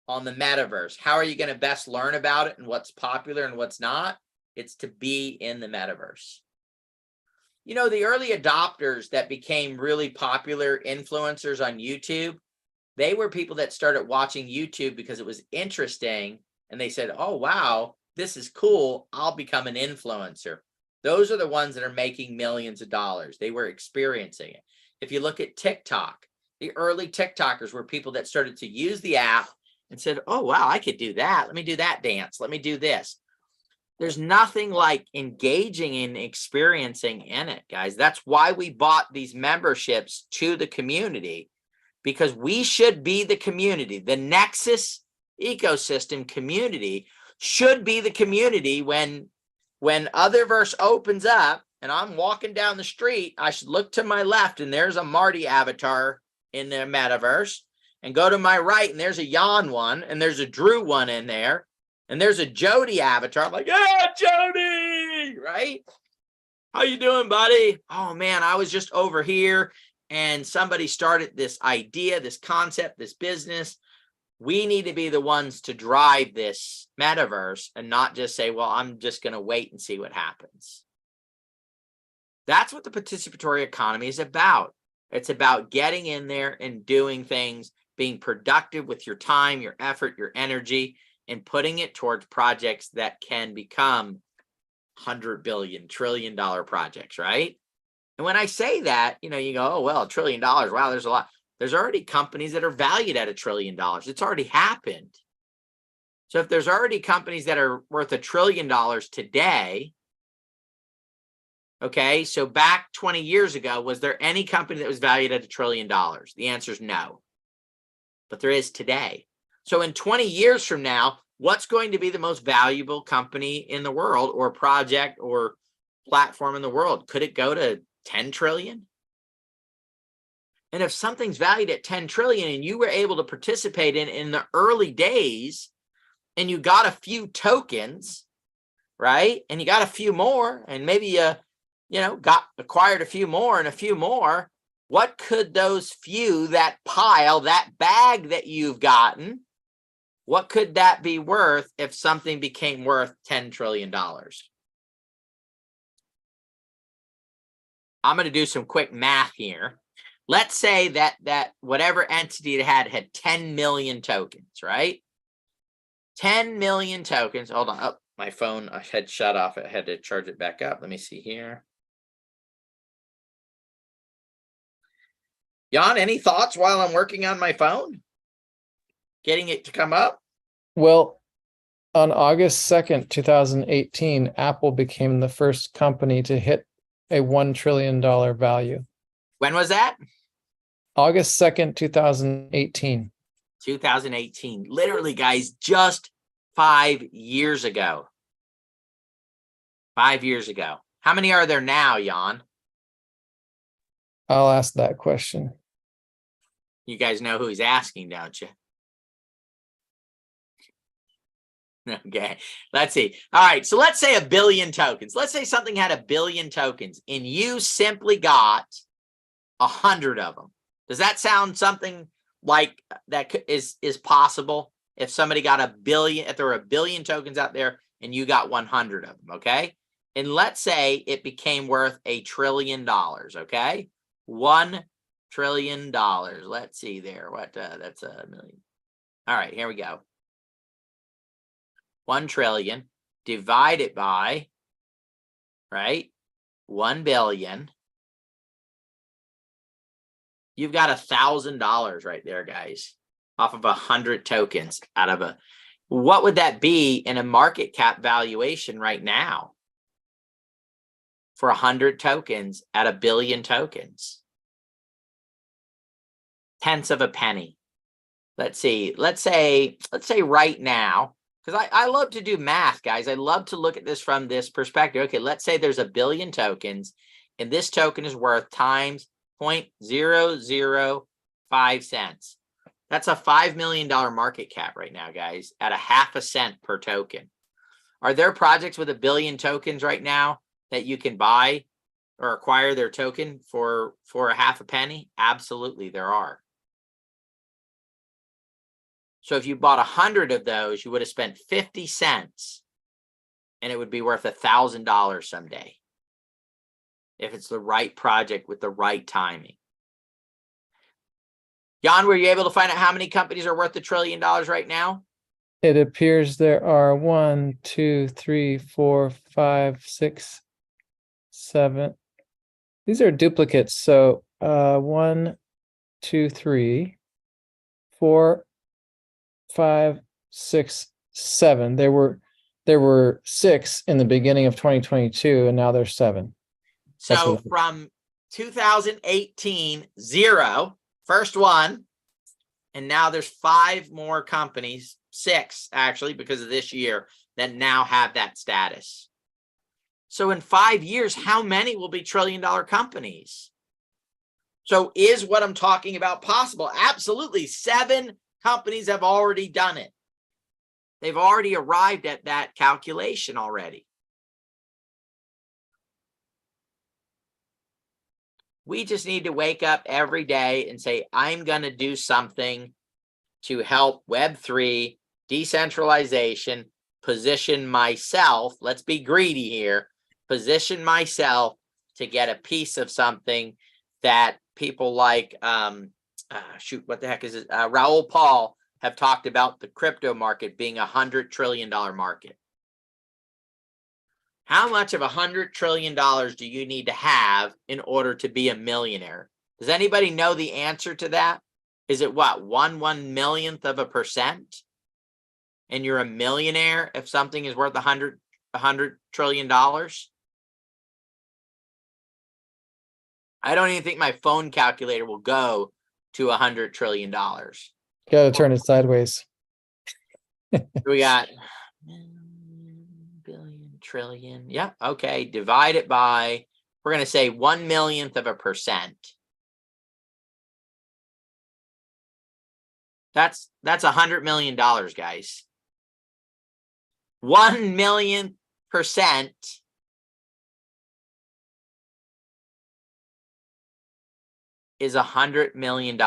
on the metaverse. How are you going to best learn about it and what's popular and what's not? It's to be in the metaverse. You know, the early adopters that became really popular influencers on YouTube, they were people that started watching YouTube because it was interesting. And they said, oh, wow, this is cool. I'll become an influencer. Those are the ones that are making millions of dollars. They were experiencing it. If you look at TikTok, the early TikTokers were people that started to use the app and said, oh, wow, I could do that. Let me do that dance. Let me do this. There's nothing like engaging and experiencing in it, guys. That's why we bought these memberships to the community, because we should be the community. The Nexus Ecosystem community should be the community when Otherverse opens up and I'm walking down the street, I should look to my left and there's a Marty avatar in the metaverse, and go to my right and there's a Jan one, and there's a Drew one in there, and there's a Jody avatar. I'm like, yeah, Jody, right? How you doing, buddy? Oh man, I was just over here and somebody started this idea, this concept, this business. We need to be the ones to drive this metaverse and not just say, well, I'm just going to wait and see what happens. That's what the participatory economy is about. It's about getting in there and doing things, being productive with your time, your effort, your energy, and putting it towards projects that can become $100 billion, $1 trillion projects, right? And when I say that, you go, oh, well, $1 trillion. Wow, there's a lot. There's already companies that are valued at $1 trillion. It's already happened. So if there's already companies that are worth $1 trillion today, okay, so back 20 years ago, was there any company that was valued at $1 trillion? The answer is no. But there is today. So in 20 years from now, what's going to be the most valuable company in the world, or project or platform in the world? Could it go to 10 trillion? And if something's valued at 10 trillion and you were able to participate in the early days and you got a few tokens, right? And you got a few more, and maybe you acquired a few more and a few more, what could those few, that pile, that bag that you've gotten, what could that be worth if something became worth $10 trillion? I'm going to do some quick math here. Let's say that whatever entity it had 10 million tokens, right? 10 million tokens. Hold on. Oh, my phone had shut off. I had to charge it back up. Let me see here. Jan, any thoughts while I'm working on my phone? Getting it to come up? Well, on August 2nd, 2018, Apple became the first company to hit a $1 trillion value. When was that? August 2nd, 2018. 2018. Literally, guys, just 5 years ago. 5 years ago. How many are there now, Jan? I'll ask that question. You guys know who he's asking, don't you? Okay, let's see. All right, so let's say 1 billion tokens. Let's say something had 1 billion tokens and you simply got 100 of them. Does that sound something like that is possible? If somebody got 1 billion, if there were 1 billion tokens out there and you got 100 of them, okay? And let's say it became worth $1 trillion, okay? $1 trillion. Let's see there. What? That's a million. All right, here we go. 1 trillion divided by, right, 1 billion. You've got $1,000 right there, guys, off of 100 tokens out of a, what would that be in a market cap valuation right now for 100 tokens at 1 billion tokens? Tenths of a penny. Let's see. Let's say right now, because I love to do math, guys. I love to look at this from this perspective. Okay, let's say there's 1 billion tokens, and this token is worth times 0.005 cents. That's a $5 million market cap right now, guys, at 0.5 cent per token. Are there projects with 1 billion tokens right now that you can buy or acquire their token for 0.5 penny? Absolutely, there are. So if you bought 100 of those, you would have spent 50 cents and it would be worth $1,000 someday if it's the right project with the right timing. Jan, were you able to find out how many companies are worth $1 trillion right now? It appears there are 1, 2, 3, 4, 5, 6, 7. These are duplicates. So 1, 2, 3, 4, 5, 6, 7. There were 6 in the beginning of 2022, and now there's 7. That's So what- from 2018, 0, first one, and now there's 5 more companies, 6 actually, because of this year, that now have that status. So in 5 years, how many will be trillion-dollar companies? So is what I'm talking about possible? Absolutely. 7 companies have already done it. They've already arrived at that calculation already. We just need to wake up every day and say, I'm going to do something to help Web3, decentralization, position myself. Let's be greedy here. Position myself to get a piece of something that people like, shoot, what the heck is it? Raoul Paul have talked about the crypto market being $100 trillion market. How much of $100 trillion do you need to have in order to be a millionaire? Does anybody know the answer to that? Is it what, 1/1,000,000th of a percent? And you're a millionaire if something is worth $100 trillion? I don't even think my phone calculator will go to $100 trillion. Gotta turn it sideways. We got billion, trillion. Yeah, okay. Divide it by, we're going to say 1/1,000,000th of a percent. That's $100 million, guys. 1,000,000% is $100 million.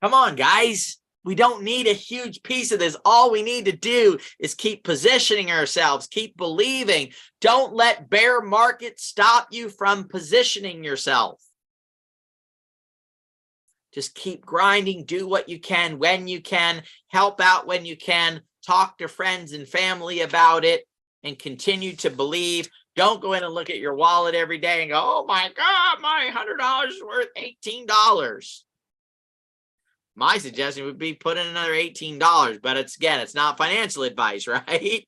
Come on, guys. We don't need a huge piece of this. All we need to do is keep positioning ourselves, keep believing. Don't let bear market stop you from positioning yourself. Just keep grinding, do what you can when you can, help out when you can, talk to friends and family about it, and continue to believe. Don't go in and look at your wallet every day and go, oh my God, my $100 is worth $18. My suggestion would be put in another $18, but it's not financial advice, right?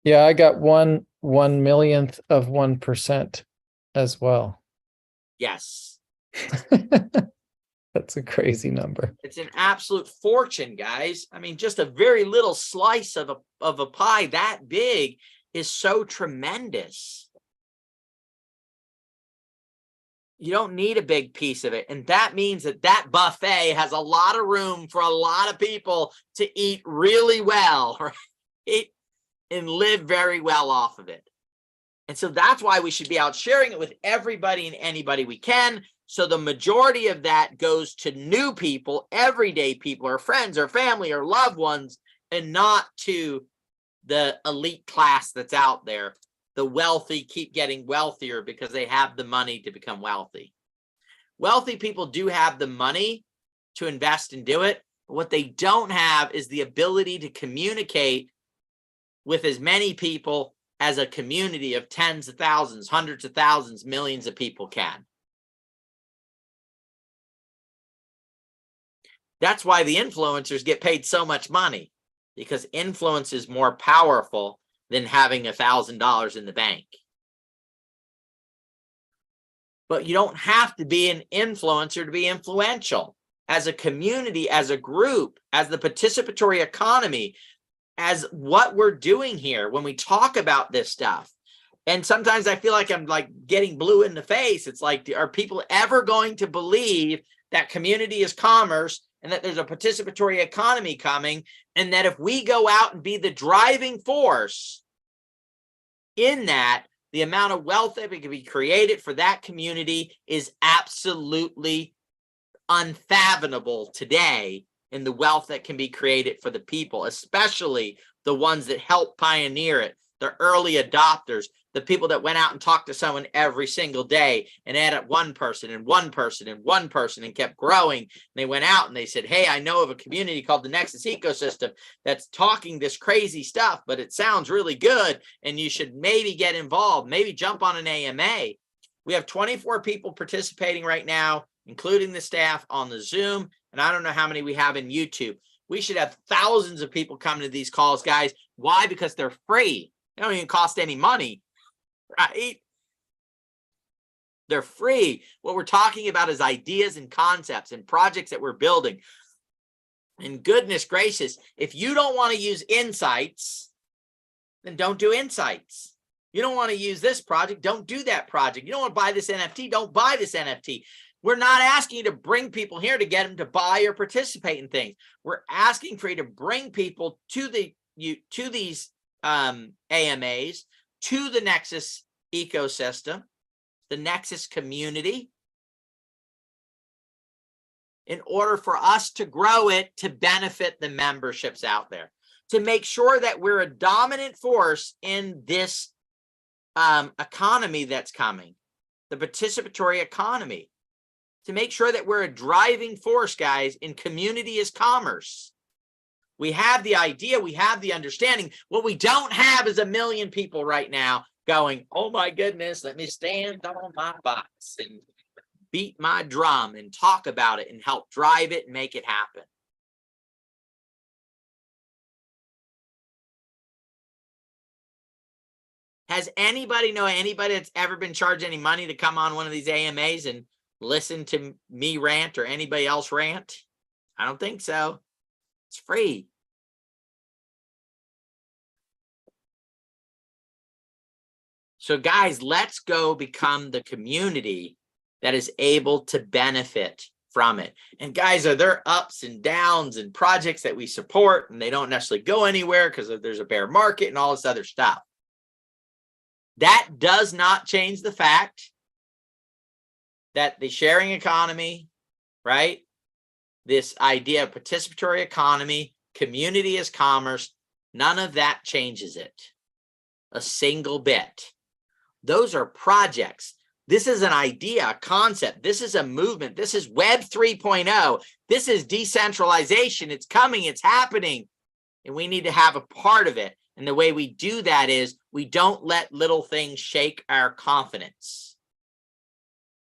Yeah, I got 1/1,000,000th of 1% as well. Yes. That's a crazy number. It's an absolute fortune, guys. I mean, just a very little slice of a pie that big is so tremendous. You don't need a big piece of it. And that means that buffet has a lot of room for a lot of people to eat really well, right? And live very well off of it. And so that's why we should be out sharing it with everybody and anybody we can. So the majority of that goes to new people, everyday people, or friends or family or loved ones, and not to the elite class that's out there. The wealthy keep getting wealthier because they have the money to become wealthy. Wealthy people do have the money to invest and do it. But what they don't have is the ability to communicate with as many people as a community of tens of thousands, hundreds of thousands, millions of people can. That's why the influencers get paid so much money, because influence is more powerful than having $1,000 in the bank. But you don't have to be an influencer to be influential. As a community, as a group, as the participatory economy, as what we're doing here when we talk about this stuff. And sometimes I feel like I'm like getting blue in the face. It's like, are people ever going to believe that community is commerce and that there's a participatory economy coming, and that if we go out and be the driving force in that, the amount of wealth that can be created for that community is absolutely unfathomable today, in the wealth that can be created for the people, especially the ones that help pioneer it, the early adopters, the people that went out and talked to someone every single day and added one person and one person and one person and kept growing. And they went out and they said, hey, I know of a community called the Nexus Ecosystem that's talking this crazy stuff, but it sounds really good. And you should maybe get involved, maybe jump on an AMA. We have 24 people participating right now, including the staff on the Zoom. And I don't know how many we have in YouTube. We should have thousands of people coming to these calls, guys. Why? Because they're free. They don't even cost any money, right? They're free. What we're talking about is ideas and concepts and projects that we're building. And goodness gracious, if you don't want to use insights, then don't do insights. You don't want to use this project, don't do that project. You don't want to buy this NFT, don't buy this NFT. We're not asking you to bring people here to get them to buy or participate in things. We're asking for you to bring people to these AMAs, to the Nexus ecosystem, the Nexus community, in order for us to grow it to benefit the memberships out there, to make sure that we're a dominant force in this economy that's coming, the participatory economy, to make sure that we're a driving force, guys, in community as commerce. We have the idea, we have the understanding. What we don't have is a million people right now going, oh my goodness, let me stand on my box and beat my drum and talk about it and help drive it and make it happen. Has anybody know anybody that's ever been charged any money to come on one of these AMAs and listen to me rant or anybody else rant? I don't think so. It's free. So guys, let's go become the community that is able to benefit from it. And guys, are there ups and downs and projects that we support and they don't necessarily go anywhere because there's a bear market and all this other stuff? That does not change the fact that the sharing economy, right? This idea of participatory economy, community as commerce, none of that changes it a single bit. Those are projects. This is an idea, a concept. This is a movement. This is Web 3.0. This is decentralization. It's coming. It's happening. And we need to have a part of it. And the way we do that is we don't let little things shake our confidence.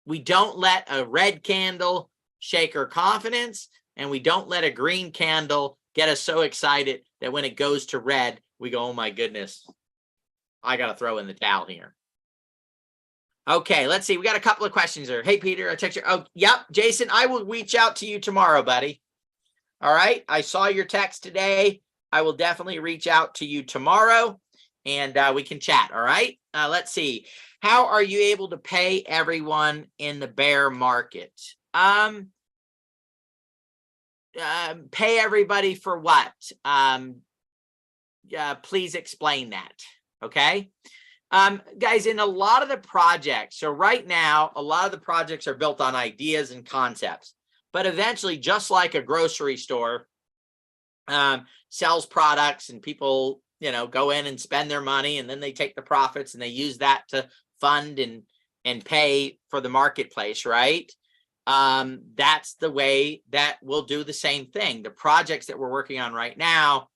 We don't let a red candle shake our confidence, and we don't let a green candle get us so excited that when it goes to red, we go, oh my goodness, I got to throw in the towel here. Okay, let's see. We got a couple of questions there. Hey, Peter, I text you. Oh, yep, Jason, I will reach out to you tomorrow, buddy. All right, I saw your text today. I will definitely reach out to you tomorrow, and we can chat, all right? Let's see. How are you able to pay everyone in the bear market? Pay everybody for what? Please explain that, okay? Guys, in a lot of the projects, so right now, a lot of the projects are built on ideas and concepts, but eventually, just like a grocery store, sells products and people, go in and spend their money, and then they take the profits and they use that to fund and pay for the marketplace, right? That's the way that we'll do the same thing. The projects that we're working on right now,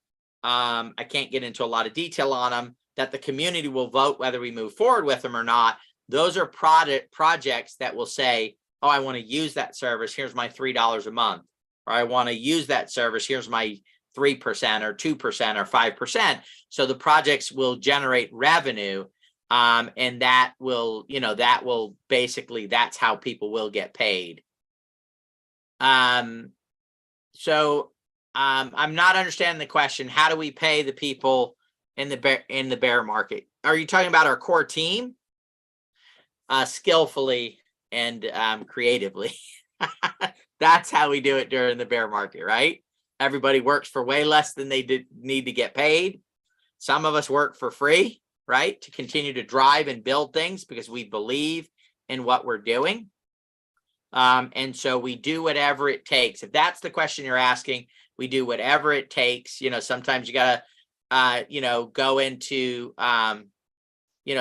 I can't get into a lot of detail on them, that the community will vote whether we move forward with them or not. Those are projects that will say, oh, I want to use that service. Here's my $3 a month. Or I want to use that service. Here's my 3% or 2% or 5%. So the projects will generate revenue. And that will, basically, that's how people will get paid. So I'm not understanding the question. How do we pay the people in the bear market? Are you talking about our core team? Skillfully and creatively. That's how we do it during the bear market, right? Everybody works for way less than they need to get paid. Some of us work for free, right? To continue to drive and build things because we believe in what we're doing. And so we do whatever it takes. If that's the question you're asking, we do whatever it takes. Sometimes you got to go into,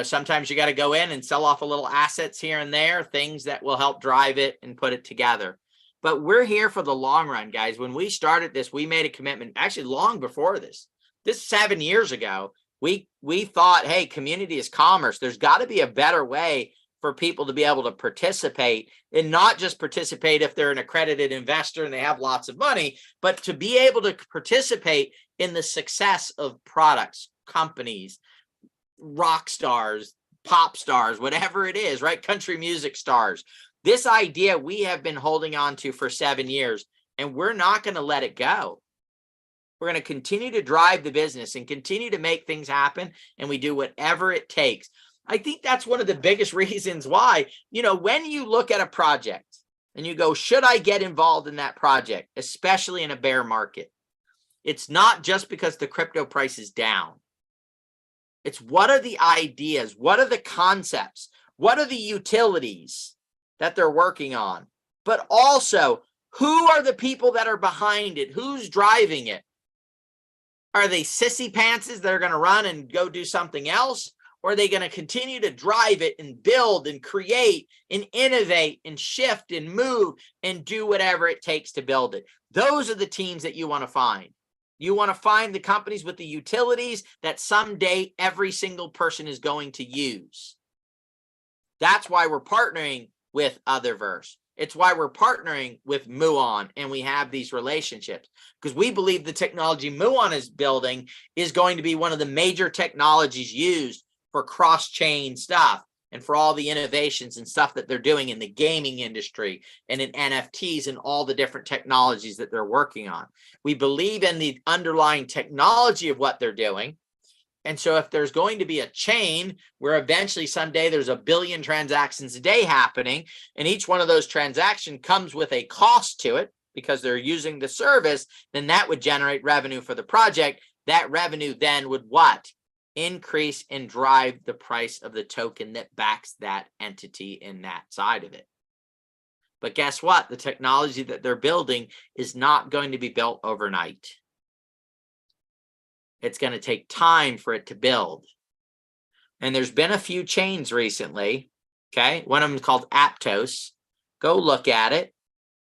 sometimes you got to go in and sell off a little assets here and there, things that will help drive it and put it together. But we're here for the long run, guys. When we started this, we made a commitment, actually long before this 7 years ago, we thought, hey, community is commerce. There's got to be a better way for people to be able to participate, and not just participate if they're an accredited investor and they have lots of money, but to be able to participate in the success of products, companies, rock stars, pop stars, whatever it is, right? Country music stars. This idea we have been holding on to for 7 years, and we're not going to let it go. We're going to continue to drive the business and continue to make things happen, and we do whatever it takes. I think that's one of the biggest reasons why, when you look at a project and you go, should I get involved in that project, especially in a bear market? It's not just because the crypto price is down. It's what are the ideas? What are the concepts? What are the utilities that they're working on? But also, who are the people that are behind it? Who's driving it? Are they sissy pantses that are going to run and go do something else? Or are they going to continue to drive it and build and create and innovate and shift and move and do whatever it takes to build it? Those are the teams that you want to find. You want to find the companies with the utilities that someday every single person is going to use. That's why we're partnering with Otherverse. It's why we're partnering with Muon, and we have these relationships because we believe the technology Muon is building is going to be one of the major technologies used for cross-chain stuff and for all the innovations and stuff that they're doing in the gaming industry and in NFTs and all the different technologies that they're working on. We believe in the underlying technology of what they're doing. And so if there's going to be a chain where eventually someday there's 1 billion transactions a day happening, and each one of those transactions comes with a cost to it because they're using the service, then that would generate revenue for the project. That revenue then would what? Increase and drive the price of the token that backs that entity in that side of it. But guess what? The technology that they're building is not going to be built overnight. It's going to take time for it to build. And there's been a few chains recently. Okay. One of them is called Aptos. Go look at it.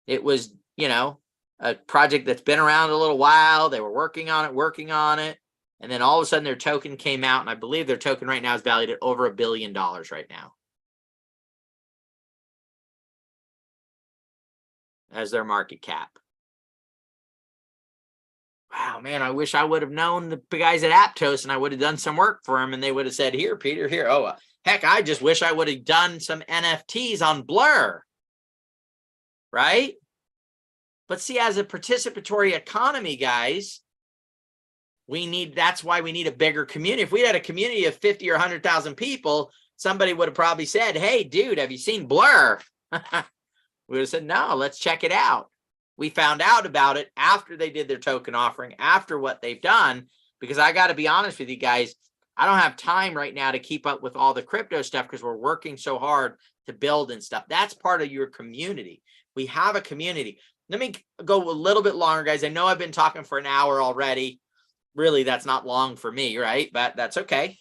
It was, a project that's been around a little while. They were working on it. And then all of a sudden their token came out, and I believe their token right now is valued at over $1 billion right now as their market cap. Wow, man, I wish I would have known the guys at Aptos and I would have done some work for them and they would have said, here, Peter, here. Oh, heck, I just wish I would have done some NFTs on Blur. Right? But see, as a participatory economy, guys, that's why we need a bigger community. If we had a community of 50 or 100,000 people, somebody would have probably said, hey, dude, have you seen Blur? We would have said, no, let's check it out. We found out about it after they did their token offering, after what they've done, because I got to be honest with you guys, I don't have time right now to keep up with all the crypto stuff because we're working so hard to build and stuff. That's part of your community. We have a community. Let me go a little bit longer, guys. I know I've been talking for an hour already. Really, that's not long for me, right? But that's okay.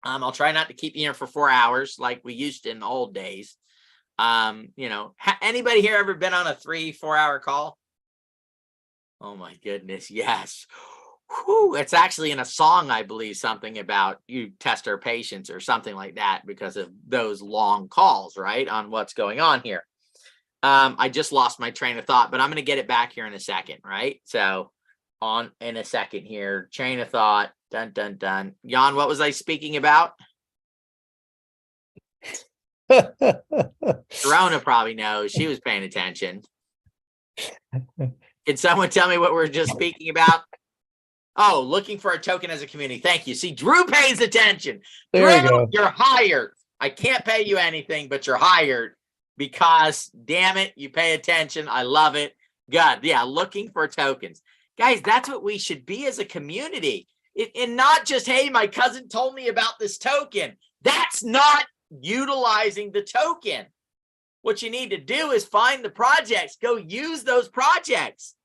I'll try not to keep you here for 4 hours like we used to in the old days. Anybody here ever been on a 3-4 hour call? Oh my goodness, yes. Whew, it's actually in a song, I believe, something about you test our patience or something like that because of those long calls, right? On what's going on here. I just lost my train of thought, but I'm going to get it back here in a second, right? So in a second here, train of thought, dun, dun, dun. Jan, what was I speaking about? Rona probably knows. She was paying attention. Can someone tell me what we're just speaking about? Oh, looking for a token as a community. Thank you. See, Drew pays attention. There Drew, you go. you're hired. I can't pay you anything, but you're hired because, damn it, you pay attention. I love it. Good. Yeah, looking for tokens. Guys, that's what we should be as a community. And not just, hey, my cousin told me about this token. That's not utilizing the token. What you need to do is find the projects. Go use those projects.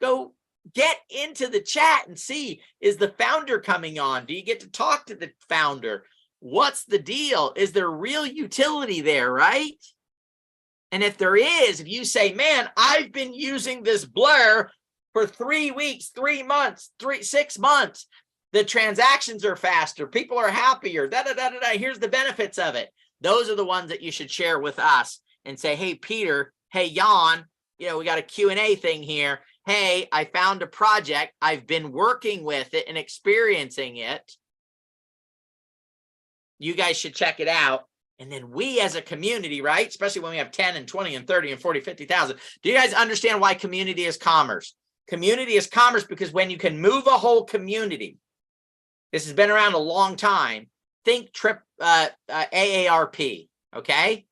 Go get into the chat and see, is the founder coming on? Do you get to talk to the founder? What's the deal? Is there real utility there, right? And if there is, if you say, man, I've been using this Blur for 3 weeks, 3 months, 6 months, the transactions are faster, people are happier, here's the benefits of it. Those are the ones that you should share with us and say, hey, Peter, hey, Jan, you know, we got a Q&A thing here. Hey, I found a project. I've been working with it and experiencing it. You guys should check it out. And then we as a community, right? Especially when we have 10 and 20 and 30 and 40, 50,000. Do you guys understand why community is commerce? Community is commerce because when you can move a whole community, this has been around a long time. Think AARP, okay?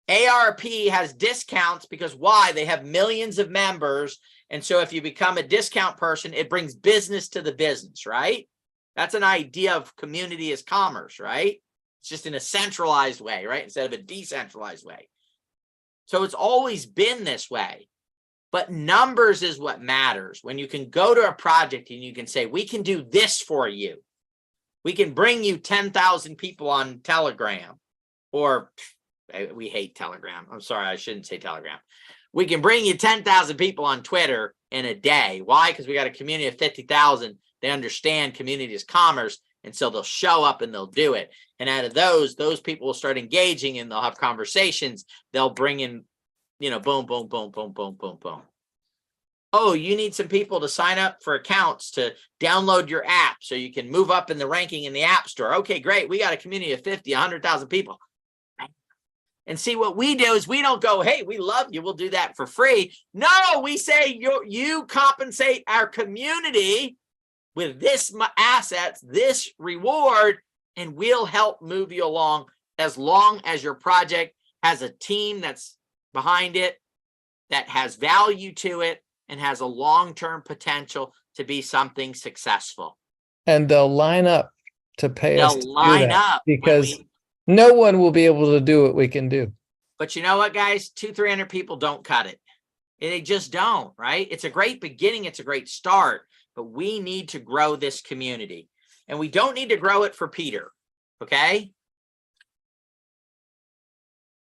AARP has discounts because why? They have millions of members. And so if you become a discount person, it brings business to the business, right? That's an idea of community as commerce, right? It's just in a centralized way, right? Instead of a decentralized way. So it's always been this way. But numbers is what matters. When you can go to a project and you can say, we can do this for you. We can bring you 10,000 people on Telegram. Or we hate Telegram. I'm sorry, I shouldn't say Telegram. We can bring you 10,000 people on Twitter in a day. Why? Because we got a community of 50,000. They understand community is commerce. And so they'll show up and they'll do it. And out of those people will start engaging and they'll have conversations. They'll bring in, you know, boom, boom, boom, boom, boom, boom, boom. Oh, you need some people to sign up for accounts to download your app so you can move up in the ranking in the App Store. Okay, great. We got a community of 50, 100,000 people. And see, what we do is we don't go, hey, we love you, we'll do that for free. No, we say you compensate our community with this assets, this reward, and we'll help move you along as long as your project has a team that's behind it, that has value to it, and has a long-term potential to be something successful. And they'll line up to pay us to They'll do line that up because no one will be able to do what we can do. But you know what, guys? 200-300 people don't cut it. They just don't, right? It's a great beginning. It's a great start. But we need to grow this community. And we don't need to grow it for Peter, okay?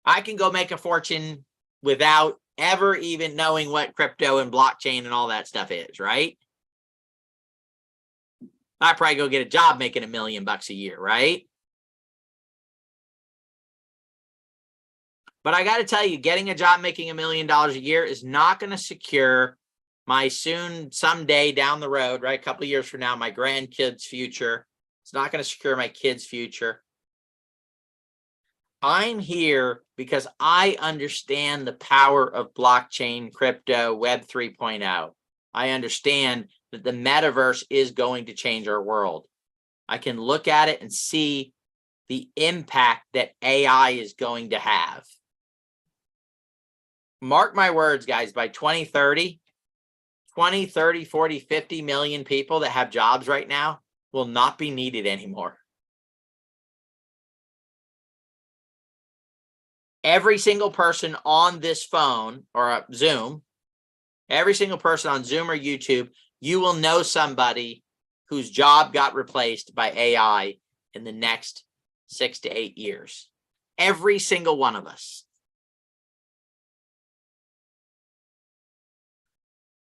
I can go make a fortune without ever even knowing what crypto and blockchain and all that stuff is, right? I probably go get a job making $1 million a year, right? But I got to tell you, getting a job making $1 million a year is not going to secure my someday down the road, right? A couple of years from now, my grandkids' future. It's not going to secure my kids' future. I'm here because I understand the power of blockchain, crypto, Web 3.0. I understand that the metaverse is going to change our world. I can look at it and see the impact that AI is going to have. Mark my words, guys, by 2030, 20, 30, 40, 50 million people that have jobs right now will not be needed anymore. Every single person on this phone or Zoom, every single person on Zoom or YouTube, you will know somebody whose job got replaced by AI in the next 6 to 8 years. Every single one of us.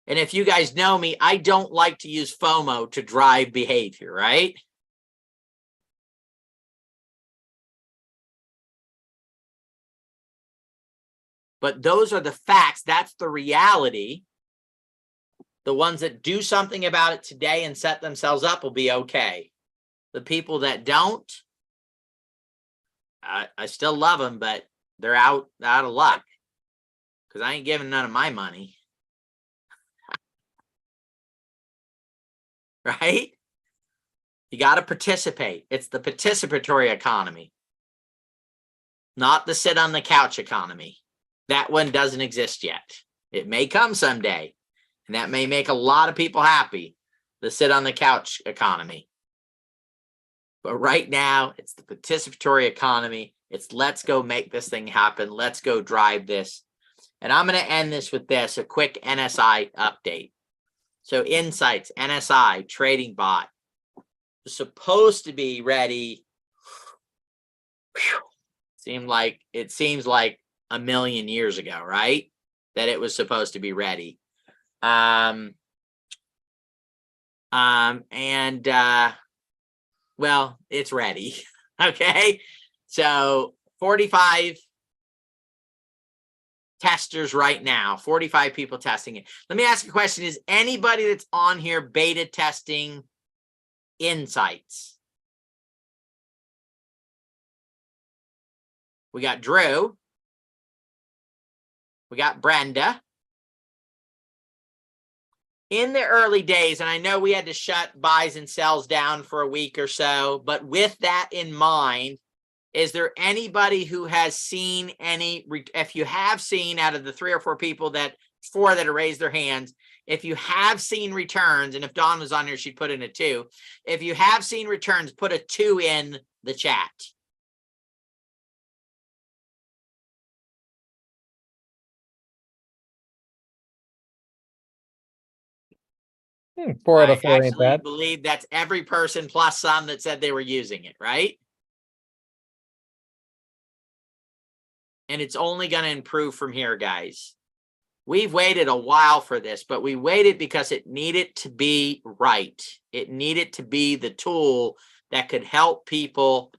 And if you guys know me, I don't like to use FOMO to drive behavior, right? But those are the facts. That's the reality. The ones that do something about it today and set themselves up will be okay. The people that don't, I still love them, but they're out of luck because I ain't giving none of my money. Right? You got to participate. It's the participatory economy, not the sit on the couch economy. That one doesn't exist yet. It may come someday, and that may make a lot of people happy, the sit on the couch economy. But right now, it's the participatory economy. It's let's go make this thing happen. Let's go drive this. And I'm going to end this with this, a quick NSI update. So Insights, NSI, trading bot, was supposed to be ready. It seems like a million years ago, right? That it was supposed to be ready. Well, it's ready. Okay. So 45 testers right now, 45 people testing it. Let me ask you a question. Is anybody that's on here beta testing Insights? We got Drew. We got Brenda. In the early days, and I know we had to shut buys and sells down for a week or so, but with that in mind, is there anybody who has seen any, if you have seen out of the 3 or 4 people that have raised their hands, if you have seen returns, and if Dawn was on here, she'd put in a 2. If you have seen returns, put a 2 in the chat. Four out of I 4 ain't actually bad. believe that's every person plus some that said they were using it, right? And it's only going to improve from here, guys. We've waited a while for this, but we waited because it needed to be right. It needed to be the tool that could help people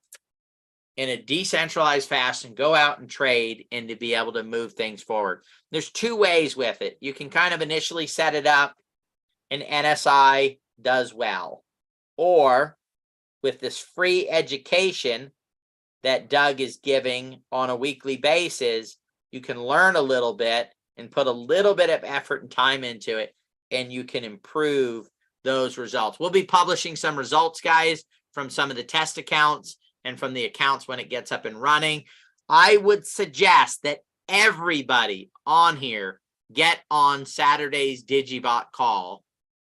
in a decentralized fashion go out and trade and to be able to move things forward. There's 2 ways with it. You can kind of initially set it up and NSI does well. Or with this free education that Doug is giving on a weekly basis, you can learn a little bit and put a little bit of effort and time into it, and you can improve those results. We'll be publishing some results, guys, from some of the test accounts and from the accounts when it gets up and running. I would suggest that everybody on here get on Saturday's Digibot call,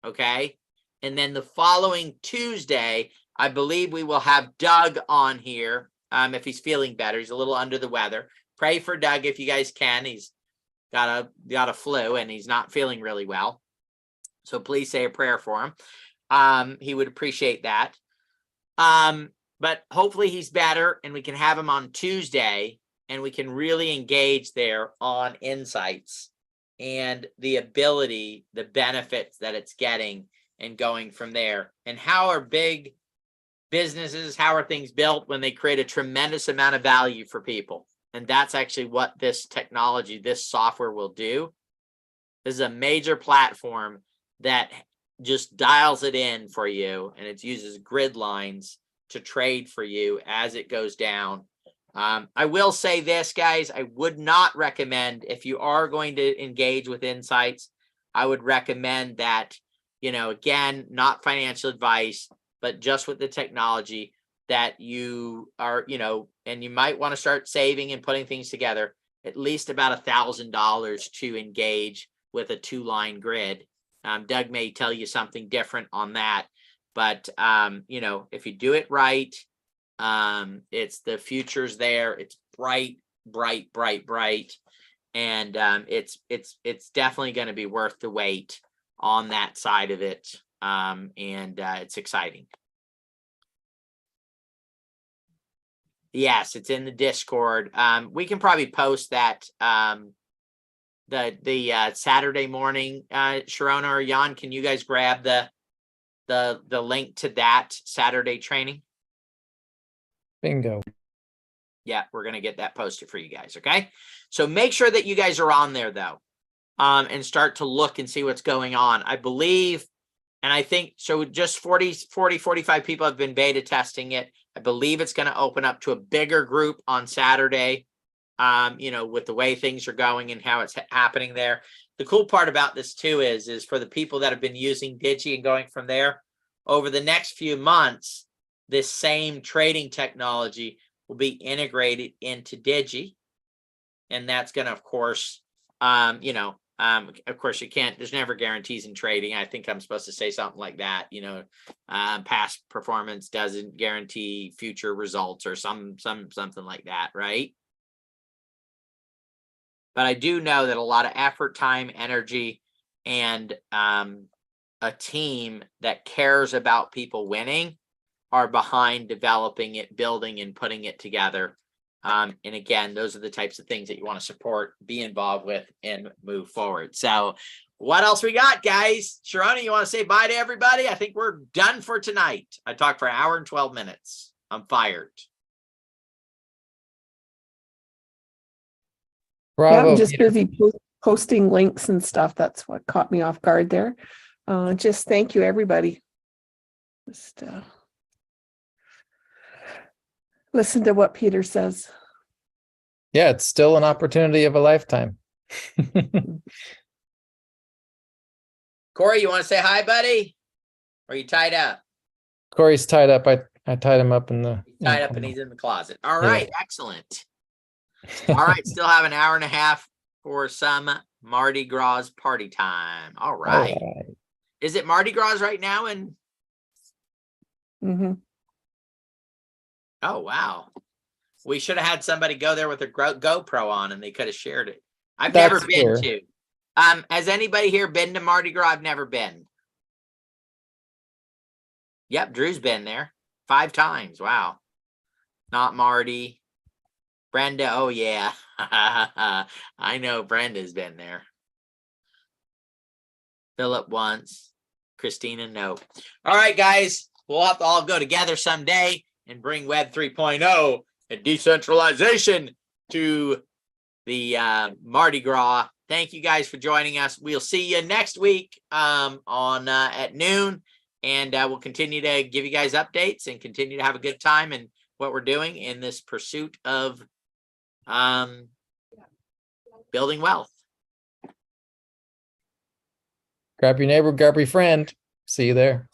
okay? And then the following Tuesday, I believe we will have Doug on here if he's feeling better. He's a little under the weather. Pray for Doug if you guys can. He's got a flu and he's not feeling really well. So please say a prayer for him. He would appreciate that. But hopefully he's better and we can have him on Tuesday and we can really engage there on Insights and the ability, the benefits that it's getting and going from there. And how are big businesses, how are things built when they create a tremendous amount of value for people? And that's actually what this technology, this software will do. This is a major platform that just dials it in for you, and it uses grid lines to trade for you as it goes down. I will say this, guys, I would not recommend, if you are going to engage with Insights, I would recommend that, again, not financial advice, but just with the technology that you are, and you might want to start saving and putting things together, at least about $1,000 to engage with a 2-line grid. Doug may tell you something different on that, but, if you do it right, it's the future's there. It's bright, bright, bright, bright. And it's definitely going to be worth the wait on that side of it. And it's exciting. Yes, it's in the Discord. We can probably post that the Saturday morning. Sharona or Jan, can you guys grab the link to that Saturday training? Bingo. Yeah, we're going to get that posted for you guys. Okay. So make sure that you guys are on there though, and start to look and see what's going on. I believe, and I think, so just 45 people have been beta testing it. I believe it's going to open up to a bigger group on Saturday, with the way things are going and how it's happening there. The cool part about this too is for the people that have been using Digi and going from there, over the next few months, this same trading technology will be integrated into Digi. And that's going to, of course, of course you can't, there's never guarantees in trading. I think I'm supposed to say something like that, past performance doesn't guarantee future results or something like that. Right. But I do know that a lot of effort, time, energy, and a team that cares about people winning are behind developing it, building, and putting it together. And again, those are the types of things that you want to support, be involved with, and move forward. So what else we got, guys? Sharona, you want to say bye to everybody? I think we're done for tonight. I talked for an hour and 12 minutes. I'm fired. Yeah, Bravo. I'm just Peter. busy posting links and stuff. That's what caught me off guard there. Just thank you, everybody. Just listen to what Peter says. Yeah, it's still an opportunity of a lifetime. Corey, you want to say hi, buddy? Or are you tied up? Corey's tied up. I tied him up in the. He's tied up and he's in the closet. All Yeah. right, excellent. All right, still have an hour and a half for some Mardi Gras party time. All right. All right. Is it Mardi Gras right now? And Mm-hmm. oh, wow. We should have had somebody go there with a GoPro on and they could have shared it. I've That's never been fair. to. Has anybody here been to Mardi Gras? I've never been. Yep, Drew's been there 5 times. Wow. Not Marty. Brenda, oh yeah. I know Brenda's been there. Philip once. Christina, no. All right, guys. We'll have to all go together someday and bring Web 3.0 and decentralization to the Mardi Gras. Thank you guys for joining us. We'll see you next week on at noon, and we'll continue to give you guys updates and continue to have a good time and what we're doing in this pursuit of building wealth. Grab your neighbor, grab your friend. See you there.